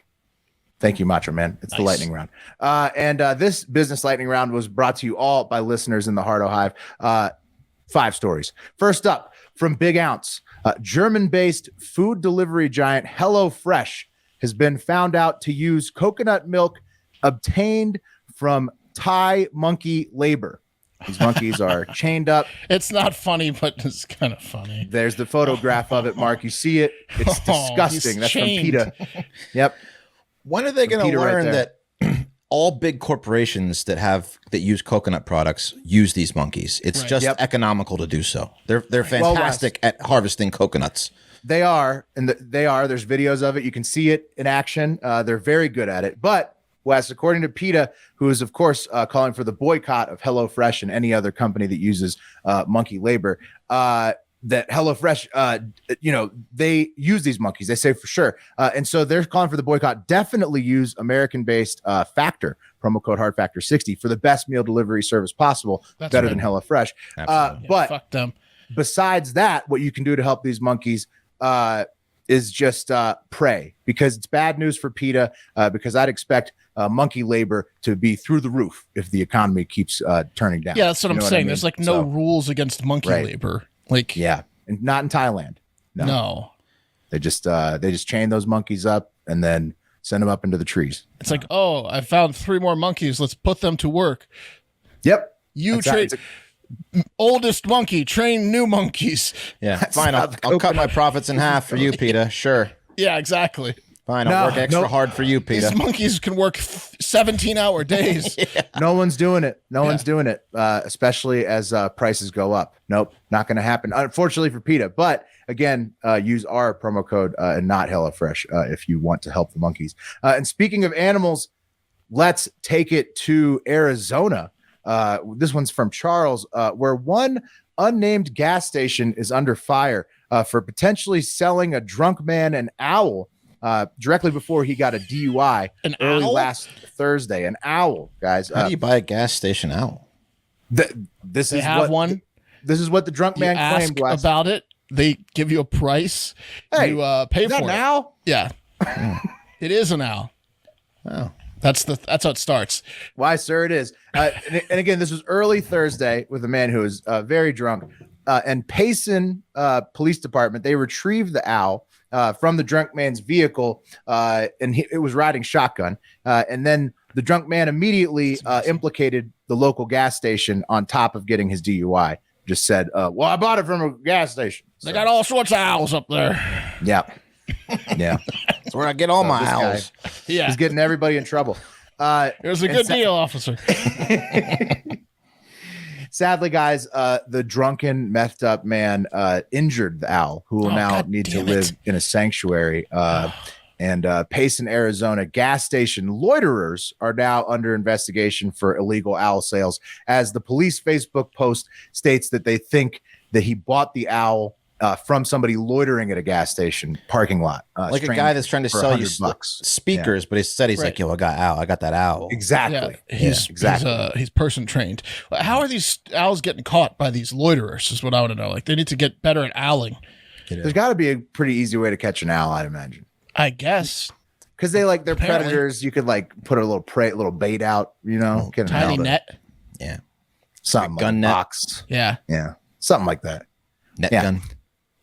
Thank you, Macho Man. It's the lightning round. And this business lightning round was brought to you all by listeners in the Hardo Hive. 5 stories. First up, from Big Ounce, German-based food delivery giant HelloFresh has been found out to use coconut milk obtained from Thai monkey labor. These monkeys are chained up. It's not funny, but it's kind of funny. There's the photograph of it, Mark. You see it. It's disgusting. That's chained. from PETA. Yep. When are they going to learn that all big corporations that use coconut products use these monkeys? It's just economical to do so. They're fantastic at harvesting coconuts. They are, and there's videos of it. You can see it in action. They're very good at it. But Wes, according to PETA, who is of course calling for the boycott of HelloFresh and any other company that uses monkey labor, that HelloFresh, they use these monkeys. They say for sure, and so they're calling for the boycott. Definitely use American-based Factor, promo code HARDFACTOR60 for the best meal delivery service possible. That's better right. than HelloFresh. But fuck them. Besides that, what you can do to help these monkeys is just pray, because it's bad news for PETA, because I'd expect monkey labor to be through the roof if the economy keeps turning down. Yeah, that's what I'm saying. I mean? There's like no rules against monkey right. labor. Like, yeah, and not in Thailand. No. They just chain those monkeys up and then send them up into the trees. It's like, oh, I found 3 more monkeys. Let's put them to work. Yep. You train oldest monkey, train new monkeys. Yeah, fine. I'll cut my profits in half for you, PETA. Sure. Yeah, exactly. Fine, I'll work extra hard for you, PETA. These monkeys can work 17-hour days. Yeah. No one's doing it. No one's doing it, especially as prices go up. Nope, not going to happen. Unfortunately for PETA. But again, use our promo code and not HelloFresh if you want to help the monkeys. And speaking of animals, let's take it to Arizona. This one's from Charles, where one unnamed gas station is under fire for potentially selling a drunk man an owl. Directly before he got a DUI early last Thursday. An owl, guys. How do you buy a gas station owl? This is what the drunk man claimed about it. They give you a price. Hey, you pay for it. An owl? Yeah. It is an owl. Oh. That's how it starts. Why, sir, it is. And again, this was early Thursday with a man who was very drunk. And Payson Police Department, they retrieved the owl from the drunk man's vehicle, and it was riding shotgun. And then the drunk man immediately implicated the local gas station on top of getting his DUI. Just said, well, I bought it from a gas station. They got all sorts of owls up there. Yeah. Yeah. That's where I get all my owls. Yeah. He's getting everybody in trouble. Here's a good deal, officer. Sadly, guys, the drunken, methed up man injured the owl, who will now need to live in a sanctuary. And Payson, Arizona gas station loiterers are now under investigation for illegal owl sales, as the police Facebook post states that they think that he bought the owl from somebody loitering at a gas station parking lot. Like a guy that's trying to sell you speakers, but he said he's like, yo, I got that owl. Exactly. Yeah. He's person trained. How are these owls getting caught by these loiterers is what I want to know. Like, they need to get better at owling. There's got to be a pretty easy way to catch an owl, I'd imagine. I guess. Because they're predators. You could like put a little bait out, tiny net. Yeah. Something like gun net. box. Yeah. Yeah. Something like that. Net gun.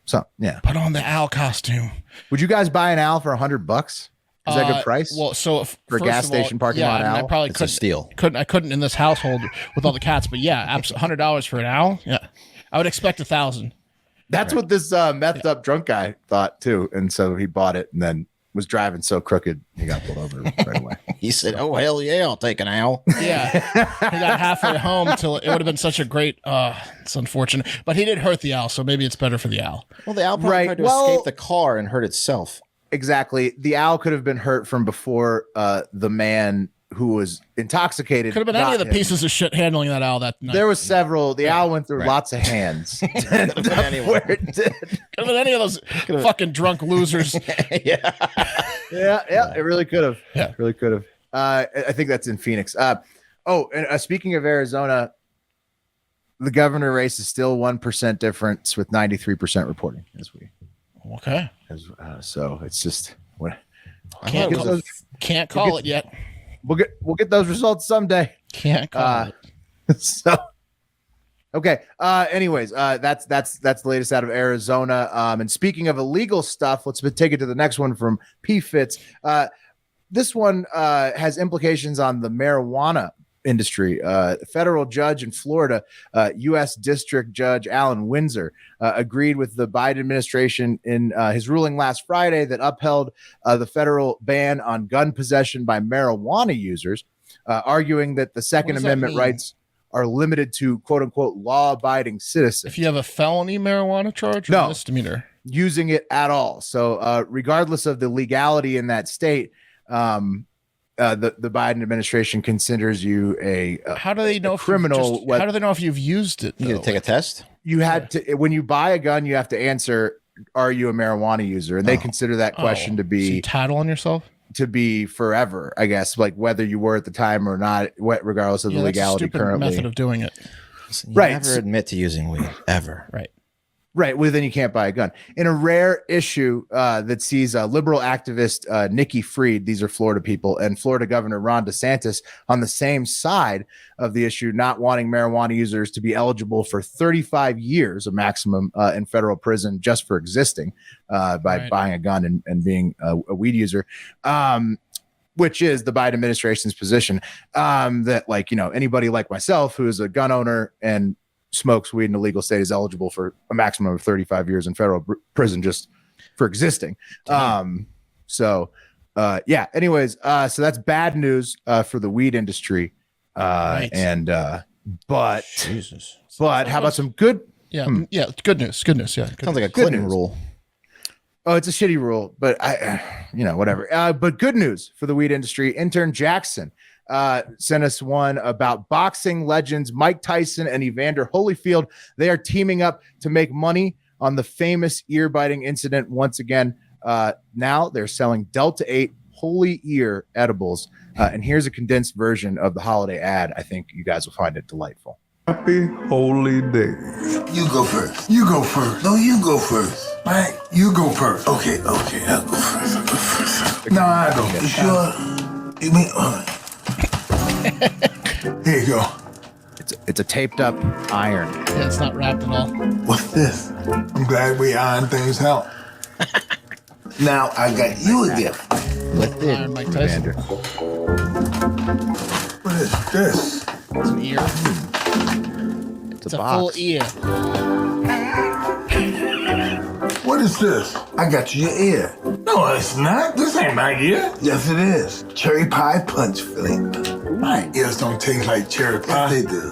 So yeah. Put on the owl costume. Would you guys buy an owl for $100? Is that a good price? Well, so for a gas station parking lot owl, I probably couldn't steal. I couldn't in this household with all the cats, but yeah, $100 for an owl. Yeah, I would expect 1,000. That's what this methed up drunk guy thought too, and so he bought it and then was driving so crooked he got pulled over right away. He said, "Oh hell yeah, I'll take an owl." Yeah, he got halfway home till it would have been such a great. It's unfortunate, but he did hurt the owl, so maybe it's better for the owl. Well, the owl probably tried to escape the car and hurt itself. Exactly. The owl could have been hurt from before the man who was intoxicated. Could have been any of the pieces of shit handling that owl that night. There was several. The owl went through lots of hands. Could have been any of those fucking drunk losers. Yeah, it really could have. Yeah, really could have. I think that's in Phoenix. And speaking of Arizona, the governor race is still 1% difference with 93% reporting as we. Okay. So it's just what can't call it yet. We'll get those results someday. Can't call it. So okay. Anyways, that's the latest out of Arizona. And speaking of illegal stuff, let's take it to the next one from PFITS. This one has implications on the marijuana industry. Federal judge in Florida, U.S. District Judge Alan Windsor, agreed with the Biden administration in his ruling last Friday that upheld the federal ban on gun possession by marijuana users, arguing that the Second Amendment rights are limited to quote unquote law-abiding citizens. If you have a felony marijuana charge or misdemeanor, using it at all. So regardless of the legality in that state, the Biden administration considers you a how do they know criminal? How do they know if you've used it? You take a test. You had to when you buy a gun, you have to answer, "Are you a marijuana user?" And they consider that question to be so you tattle on yourself. To be forever, I guess, like whether you were at the time or not, regardless of the legality. That's a stupid currently, method of doing it. You never admit to using weed ever. Right. Right. Well, then you can't buy a gun. In a rare issue that sees liberal activist Nikki Fried, these are Florida people, and Florida Governor Ron DeSantis on the same side of the issue, not wanting marijuana users to be eligible for 35 years, a maximum in federal prison just for existing by buying a gun and being a weed user. Which is the Biden administration's position that, like, anybody like myself who is a gun owner and smokes weed in a legal state is eligible for a maximum of 35 years in federal prison just for existing. Anyways, so that's bad news for the weed industry. But how about some good? Good news. Yeah. Sounds like a Clinton rule. Oh, it's a shitty rule, but whatever. But good news for the weed industry. Intern Jackson sent us one about boxing legends Mike Tyson and Evander Holyfield. They are teaming up to make money on the famous ear-biting incident once again. Now they're selling Delta 8 Holy Ear edibles. And here's a condensed version of the holiday ad. I think you guys will find it delightful. Happy holy days. You go first. You go first. No, you go first. Right? You go first. Okay, I'll go first. No, I go. You sure? You mean, here you go. It's a taped up iron. Yeah, it's not wrapped at all. What's this? I'm glad we iron things out. Now I got you a gift. With it, Mike Tyson. What is this? It's an ear. It's a full ear. What is this? I got you your ear. No, it's not. This ain't my ear. Yes, it is. Cherry pie punch flavor. My ears don't taste like cherry pie. Yes, they do.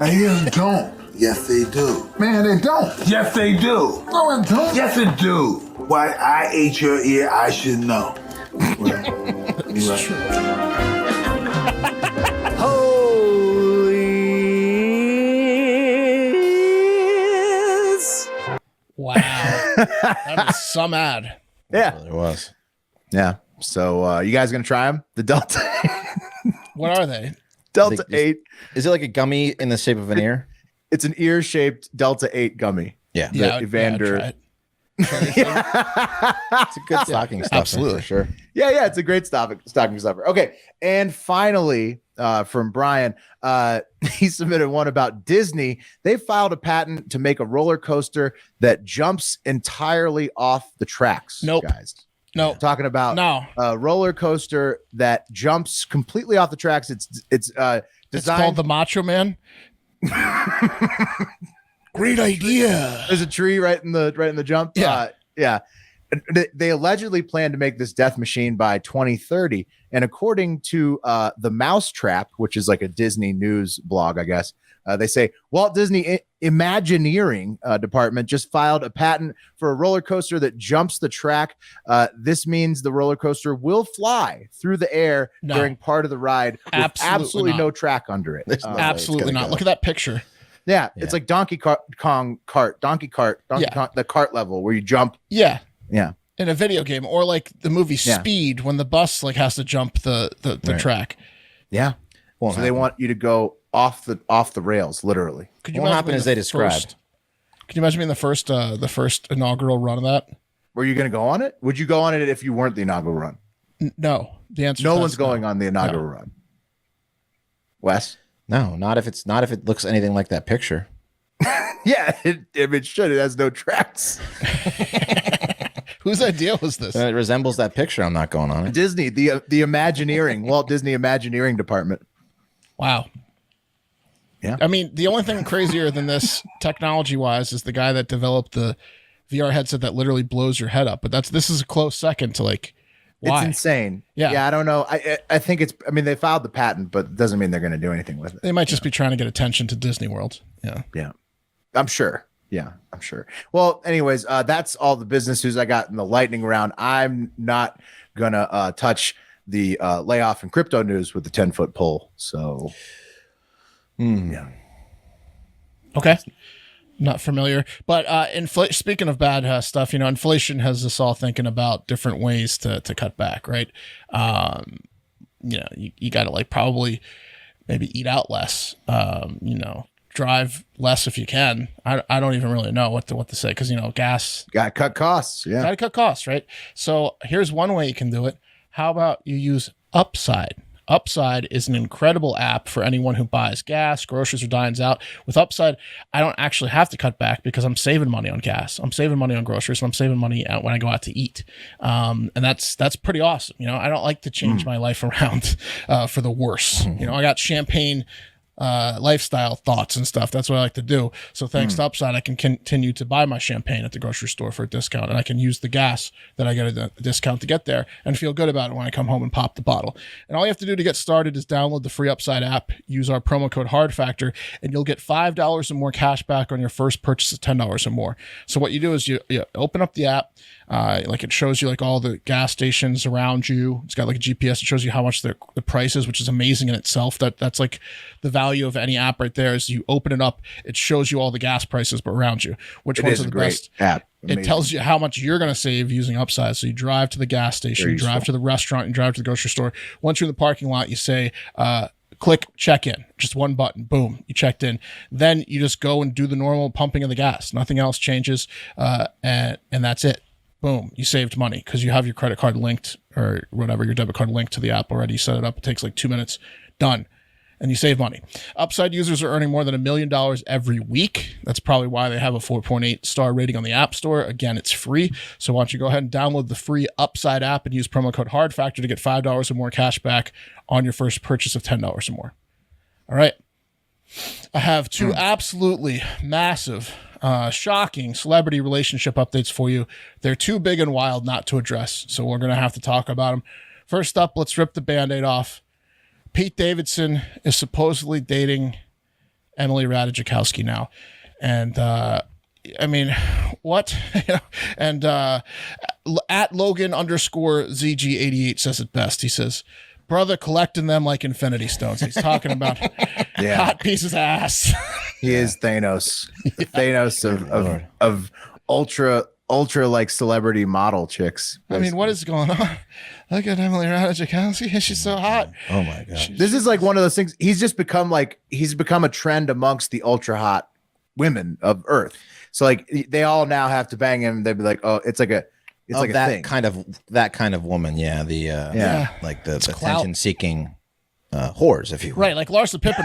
My ears don't. Yes, they do. Man, they don't. Yes, they do. No, it don't. Yes, it do. Why I ate your ear, I should know. It's true. Wow. That was some ad. Yeah. It was. Yeah. So you guys going to try them? The Delta. What are they? Delta 8. Is it like a gummy in the shape of an ear? It's an ear-shaped Delta 8 gummy. Yeah. Evander. It's a good stocking stuffer. Absolutely. For sure. Yeah. It's a great stocking stuffer. Okay. And finally, from Brian, he submitted one about Disney. They filed a patent to make a roller coaster that jumps entirely off the tracks. Nope. Guys. No. Talking about a roller coaster that jumps completely off the tracks. It's designed. It's called the Macho Man. Great idea. There's a tree right in the jump. Yeah. They allegedly plan to make this death machine by 2030. And according to the Mousetrap, which is like a Disney news blog, I guess, they say Walt Disney Imagineering department just filed a patent for a roller coaster that jumps the track. This means the roller coaster will fly through the air during part of the ride with absolutely no track under it. Absolutely not. Look at that picture. Yeah, it's like Donkey Kong cart, the cart level where you jump. Yeah. Yeah. In a video game, or like the movie Speed, when the bus like has to jump the track. Yeah. So they want you to go off the rails, literally. Could you what happened as they described? Could you imagine being the first inaugural run of that? Were you going to go on it? Would you go on it if you weren't the inaugural run? No. The answer. No one's going on the inaugural run. Wes? No, not if it looks anything like that picture. Yeah, it should. It has no tracks. Whose idea was this? It resembles that picture. I'm not going on it. Disney, the Imagineering, Walt Disney Imagineering department. Wow. Yeah. I mean, the only thing crazier than this technology-wise is the guy that developed the VR headset that literally blows your head up. But this is a close second to like. Why? It's insane. Yeah, I don't know. I think they filed the patent, but it doesn't mean they're going to do anything with it. They might just be trying to get attention to Disney World. Yeah. Yeah. I'm sure. Yeah, I'm sure. Well, anyways, that's all the business news I got in the lightning round. I'm not going to touch the layoff in crypto news with the 10-foot pole. So, yeah. Okay. Not familiar, but speaking of bad stuff, inflation has us all thinking about different ways to cut back, right? You got to probably maybe eat out less, drive less if you can. I don't even really know what to say because, gas. Got to cut costs. Yeah. Got to cut costs, right? So here's one way you can do it. How about you use Upside? Upside is an incredible app for anyone who buys gas, groceries, or dines out. With Upside, I don't actually have to cut back because I'm saving money on gas. I'm saving money on groceries, and I'm saving money when I go out to eat. And that's pretty awesome. I don't like to change my life around for the worse. I got champagne lifestyle thoughts and stuff. That's what I like to do. So thanks to Upside, I can continue to buy my champagne at the grocery store for a discount, and I can use the gas that I get a discount to get there and feel good about it when I come home and pop the bottle. And all you have to do to get started is download the free Upside app, use our promo code HARDFACTOR, and you'll get $5 or more cash back on your first purchase of $10 or more. So what you do is you open up the app, like it shows you like all the gas stations around you. It's got like a GPS. It shows you how much the price is, which is amazing in itself. That's like the value of any app right there. Is you open it up, it shows you all the gas prices but around you, which ones are the best app. Amazing. It tells you how much you're going to save using Upside. So you drive to the gas station, you drive to the restaurant, you drive to the grocery store. Once you're in the parking lot, you say, click check in, just one button, boom, you checked in. Then you just go and do the normal pumping of the gas. Nothing else changes. And that's it. Boom, you saved money because you have your credit card linked or whatever, your debit card linked to the app already. You set it up. It takes like 2 minutes. Done. And you save money. Upside users are earning more than $1 million every week. That's probably why they have a 4.8 star rating on the App Store. Again, it's free. So why don't you go ahead and download the free Upside app and use promo code HARDFACTOR to get $5 or more cash back on your first purchase of $10 or more. All right. I have two absolutely massive, shocking celebrity relationship updates for you. They're too big and wild not to address, so we're going to have to talk about them. First up, let's rip the Band-Aid off. Pete Davidson is supposedly dating Emily Ratajkowski now. And, I mean, what? And at Logan_ZG88 says it best. He says, brother collecting them like Infinity Stones. He's talking about hot pieces of ass. He is Thanos. The Thanos of ultra like celebrity model chicks. Basically. I mean, what is going on? Look at Emily Ratajkowski. She's so hot. Oh my God. This is like one of those things. He's become a trend amongst the ultra hot women of Earth. So like they all now have to bang him. They'd be like, oh, it's like a that thing. kind of woman. Yeah. Like the attention seeking whores, if you will. Right, like Larsa Pippin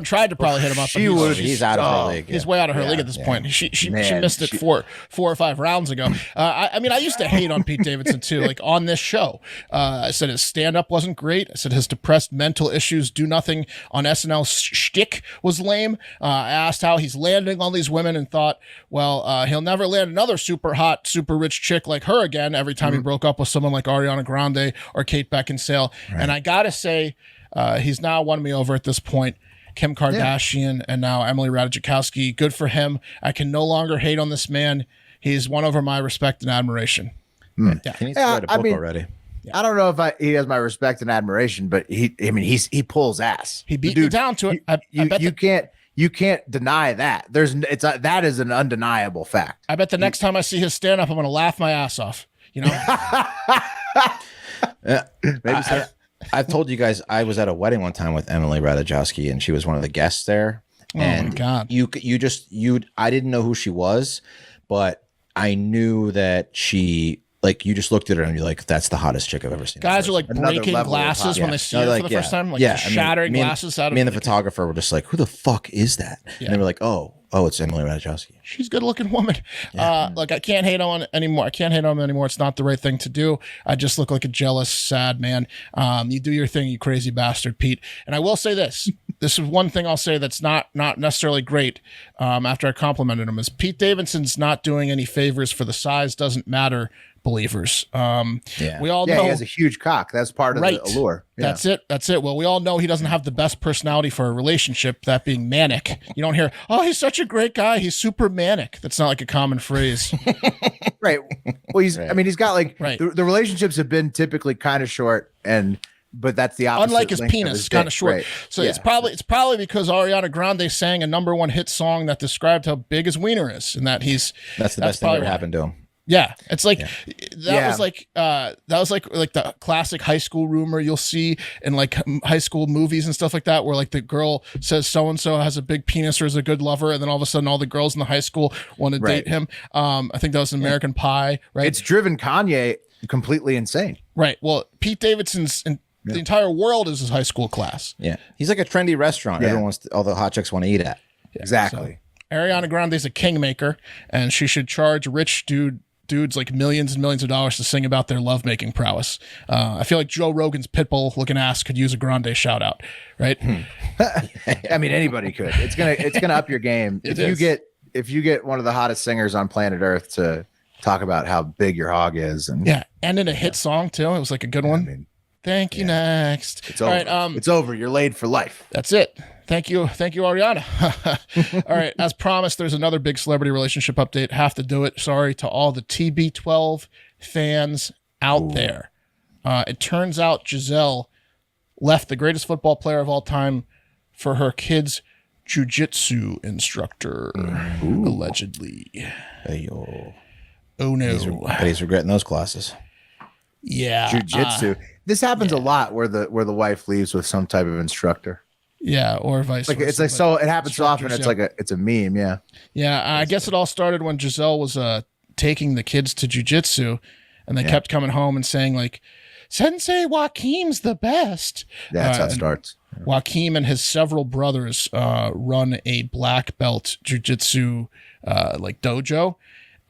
tried to probably hit him up. He's out of her league. He's way out of her league at this point. She missed it 4 or 5 rounds ago. I mean, I used to hate on Pete Davidson too, like on this show. I said his stand-up wasn't great. I said his depressed mental issues do nothing on SNL shtick was lame. I asked how he's landing on these women and thought, well, he'll never land another super hot, super rich chick like her again every time he broke up with someone like Ariana Grande or Kate Beckinsale. Right. And I gotta say, he's now won me over at this point. Kim Kardashian and now Emily Ratajkowski. Good for him. I can no longer hate on this man. He's won over my respect and admiration. Yeah. He needs to write a book already. Yeah. I don't know if he has my respect and admiration, but he pulls ass. He beat me down to it. You can't deny that. That is an undeniable fact. I bet the next time I see his stand up, I'm going to laugh my ass off. Maybe so. I've told you guys I was at a wedding one time with Emily Ratajkowski, and she was one of the guests there. And my God. I didn't know who she was, but I knew that she, like, you just looked at her and you're like, that's the hottest chick I've ever seen. Guys are like breaking glasses when they see her for the first time, like shattering glasses out of me and the photographer were just like, who the fuck is that? Yeah. And they were like, oh, it's Emily Ratajkowski. She's a good looking woman. Yeah. Like I can't hate on anymore. It's not the right thing to do. I just look like a jealous, sad man. You do your thing, you crazy bastard, Pete. And I will say this. This is one thing I'll say that's not necessarily great after I complimented him is Pete Davidson's not doing any favors for the size doesn't matter believers. We all know he has a huge cock. That's part of the allure. Yeah. That's it. Well, we all know he doesn't have the best personality for a relationship, that being manic. You don't hear, oh, he's such a great guy. He's super manic. That's not like a common phrase. Right. Well, he's got like the relationships have been typically kind of short but that's the opposite. Unlike his penis, kind of short. Right. So it's probably because Ariana Grande sang a #1 hit song that described how big his wiener is, and that's the best thing that ever happened to him. Yeah, it's like that was like the classic high school rumor you'll see in like high school movies and stuff like that, where like the girl says so and so has a big penis or is a good lover, and then all of a sudden all the girls in the high school want to date him. I think that was American Pie, right? It's driven Kanye completely insane. Right. Well, Pete Davidson's the entire world is his high school class. Yeah, he's like a trendy restaurant. Everyone wants all the hot chicks want to eat at. Yeah, exactly. So, Ariana Grande's a kingmaker, and she should charge rich dudes like millions and millions of dollars to sing about their lovemaking prowess. I feel like Joe Rogan's pitbull looking ass could use a Grande shout out, right? I mean, anybody could. It's gonna up your game if you get one of the hottest singers on planet Earth to talk about how big your hog is, and and in a hit song too. It was like a good one. I mean, thank you. Next, it's over. All right, it's over. You're laid for life. That's it. Thank you, Ariana. All right, as promised, there's another big celebrity relationship update. Have to do it. Sorry to all the TB12 fans out there. It turns out Giselle left the greatest football player of all time for her kid's jiu-jitsu instructor, allegedly. Oh no! He's regretting those classes. Yeah, jiu-jitsu. This happens a lot where the wife leaves with some type of instructor. Yeah, or vice versa. It's like so it happens so often. It's like it's a meme. Yeah. Yeah, I guess it all started when Giselle was taking the kids to jiu-jitsu, and they kept coming home and saying like, "Sensei Joaquim's the best." Yeah, that's how it starts. Joaquim and his several brothers run a black belt jiu-jitsu like dojo.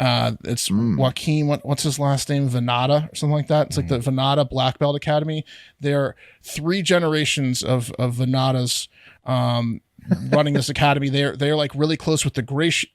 It's Joaquim, what's his last name? Venata or something like that. It's like the Venata Black Belt Academy. There are 3 generations of Venatas running this academy. They're like really close with the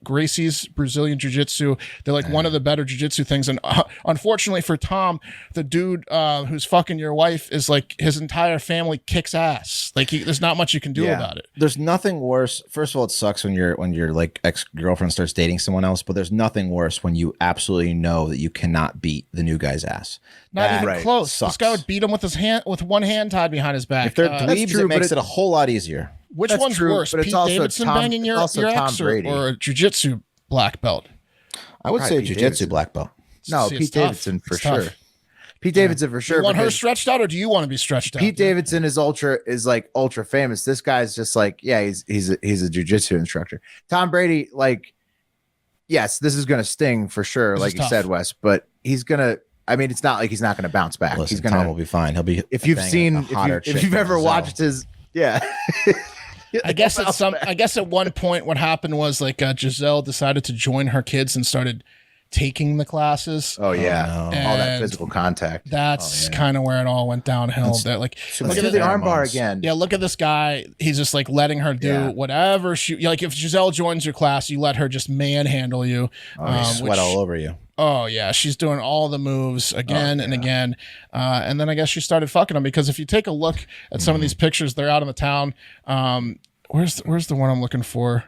Gracie's Brazilian Jiu-Jitsu. They're like one of the better Jiu-Jitsu things. And unfortunately for Tom, the dude who's fucking your wife is like his entire family kicks ass. Like there's not much you can do about it. There's nothing worse. First of all, it sucks when your like ex-girlfriend starts dating someone else, but there's nothing worse when you absolutely know that you cannot beat the new guy's ass. Not even close. Sucks. This guy would beat him with one hand tied behind his back. If they're dweebs, it makes it a whole lot easier. Which one's worse, Pete Davidson banging your ex or a jiu-jitsu black belt? I would say jiu-jitsu black belt. No, Pete Davidson for sure. Pete Davidson for sure. You want her stretched out, or do you want to be stretched out? Pete Davidson is like ultra famous. This guy's just like, he's a jiu-jitsu instructor. Tom Brady, like, yes, this is gonna sting for sure, like you said, Wes, but he's gonna. I mean, it's not like he's not gonna bounce back. Listen, he's gonna. Tom will be fine. He'll be. If you've seen, if you've ever watched his, I guess at one point what happened was like Giselle decided to join her kids and started taking the classes. Oh yeah, all that physical contact. That's kind of where it all went downhill. That like let's do the armbar again. Yeah, look at this guy. He's just like letting her do whatever she like. If Giselle joins your class, you let her just manhandle you. Sweat all over you. Oh yeah, she's doing all the moves again and again, and then I guess she started fucking them because if you take a look at some of these pictures, they're out in the town. Where's the one I'm looking for?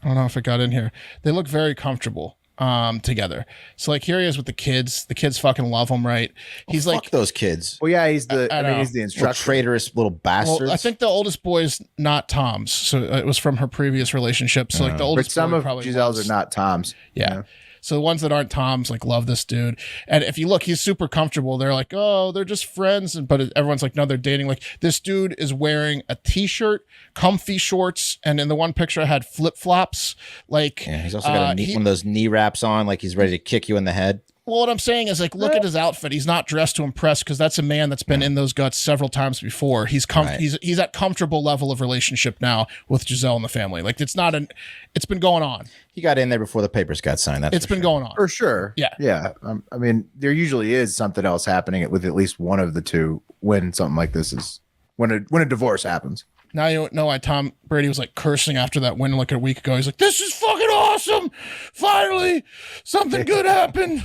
I don't know if it got in here. They look very comfortable together. So like here he is with the kids. The kids fucking love him, right? He's fuck like those kids. Well, yeah, he's he's the instructor. Traitorous little bastards. Well, I think the oldest boy is not Tom's, so it was from her previous relationship. So like the oldest, but some boy of probably Giselle's are not Tom's. Yeah. So the ones that aren't Tom's like love this dude. And if you look, he's super comfortable. They're like, oh, they're just friends. But everyone's like, no, they're dating. Like this dude is wearing a t-shirt, comfy shorts. And in the one picture I had flip-flops. Like he's also got one of those knee wraps on, like he's ready to kick you in the head. Well, what I'm saying is like, look at his outfit. He's not dressed to impress because that's a man that's been in those guts several times before. He's he's at comfortable level of relationship now with Giselle and the family. Like it's been going on. He got in there before the papers got signed. It's been going on for sure. Yeah. I mean, there usually is something else happening with at least one of the two when something like this is when a divorce happens. Now you know why Tom Brady was like cursing after that win like a week ago. He's like, "This is fucking awesome! Finally, something good happened."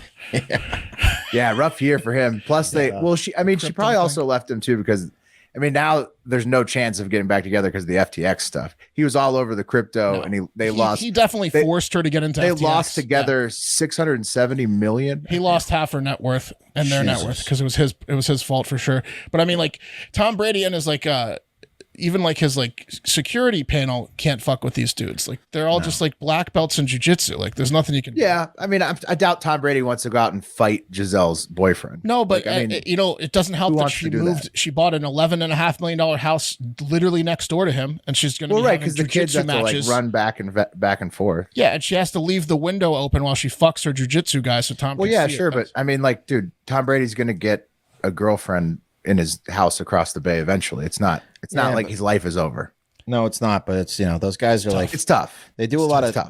Yeah, rough year for him. Plus, she probably also left him too because, I mean, now there's no chance of getting back together because of the FTX stuff. He was all over the crypto, and they lost. He definitely forced her to get into. They FTX. lost together $670 million. He lost half her net worth and their net worth because it was his fault for sure. But I mean, like Tom Brady and his like even like his like security panel can't fuck with these dudes. Like they're all just like black belts in jiu-jitsu. Like there's nothing you can do. Yeah, I mean, I doubt Tom Brady wants to go out and fight Giselle's boyfriend. No, but like, I mean, you know, it doesn't help that she moved. She bought an $11.5 million house literally next door to him, and she's going to be having because the kids have matches. to like run back and forth. Yeah, and she has to leave the window open while she fucks her jiu-jitsu guy, so Tom. Well, can yeah, see sure, it. but I mean, like, dude, Tom Brady's going to get a girlfriend in his house across the bay eventually. It's not like his life is over. No, it's not. But it's, you know, those guys are like, it's tough. They do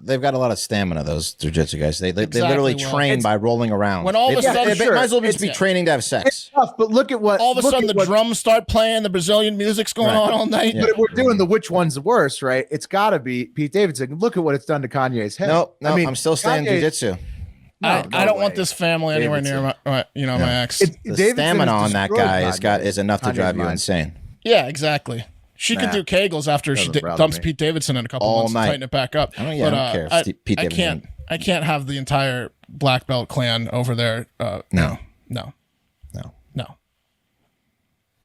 they've got a lot of stamina. Those jiu-jitsu guys. They literally train by rolling around. When all of a sudden, they might as well just be training to have sex. It's tough, but look at what all of a sudden the drums start playing, the Brazilian music's going on all night. Yeah. But if we're doing the which one's worse, right? It's got to be Pete Davidson. Look at what it's done to Kanye's head. No, I mean, I'm still staying jiu-jitsu. I don't want this family anywhere near my ex. The stamina on that guy is enough to drive you insane. Yeah, exactly. She can do Kegels after she dumps Pete Davidson in a couple months and tighten it back up. I don't care. Pete Davidson. I can't have the entire black belt clan over there. No.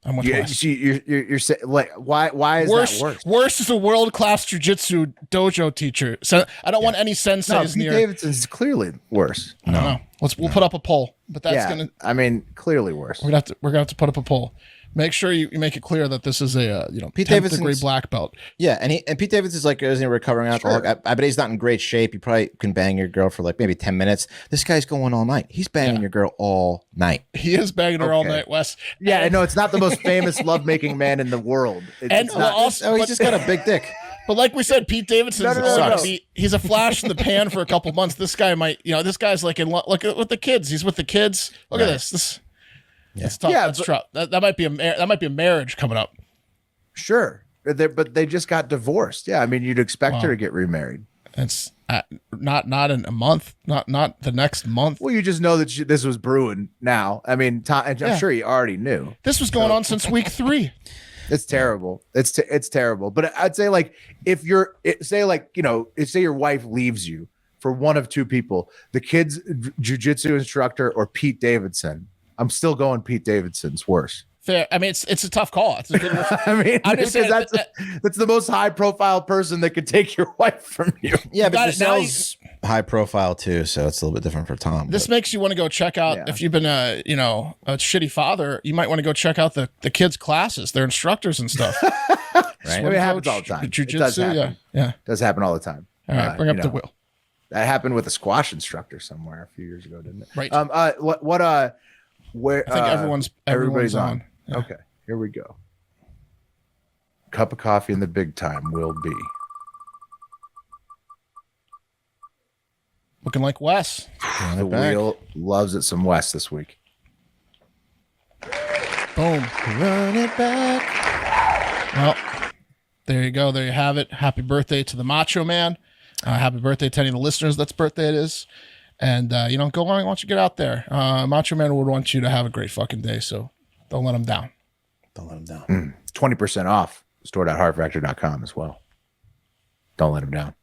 I'm with Wes. You're saying, like, why is that worse? Worse is a world-class jiu-jitsu dojo teacher. So I don't want any senseis Pete near. Davidson's clearly worse. I don't know. We'll put up a poll, but that's gonna. I mean, clearly worse. We're gonna have to put up a poll. Make sure you make it clear that this is a Pete 10th Davidson's degree black belt. Yeah, and Pete Davidson's like isn't a recovering alcoholic. I bet he's not in great shape. You probably can bang your girl for like maybe 10 minutes. This guy's going all night. He's banging your girl all night. He is banging her all night, Wes. Yeah, I know it's not the most famous lovemaking man in the world. He's just got a big dick. But like we said, Pete Davidson's he's a flash in the pan for a couple months. This guy might, this guy's like look with the kids. He's with the kids. Look at this. It's tough. Yeah, that's tough. That might be a marriage coming up. Sure, but they just got divorced. Yeah, I mean, you'd expect her to get remarried. It's not in a month, not the next month. Well, you just know that this was brewing now. I mean, I'm sure he already knew this was going on since week 3. It's terrible. It's terrible. But I'd say, like, if say your wife leaves you for one of two people, the kid's jiu-jitsu instructor or Pete Davidson, I'm still going Pete Davidson's worse. Fair. I mean, it's a tough call. It's a good I mean, because that's the most high-profile person that could take your wife from you. Yeah, but Giselle's high profile too, so it's a little bit different for Tom. This makes you want to go check out if you've been a shitty father. You might want to go check out the kids' classes, their instructors and stuff. Right. I mean, it happens all the time. Jiu-jitsu, yeah, it does happen all the time. All right, bring up the wheel. That happened with a squash instructor somewhere a few years ago, didn't it? Right. Where I think everybody's on. Yeah. Okay, here we go. Cup of coffee in the big time will be looking like Wes. The wheel loves it some Wes this week. Boom. Run it back. Well, there you go. There you have it. Happy birthday to the Macho Man. Happy birthday to any of the listeners that's birthday it is. And, go on. Why don't you get out there? Macho Man would want you to have a great fucking day. So don't let him down. 20% off store.heartfactor.com as well. Don't let him down.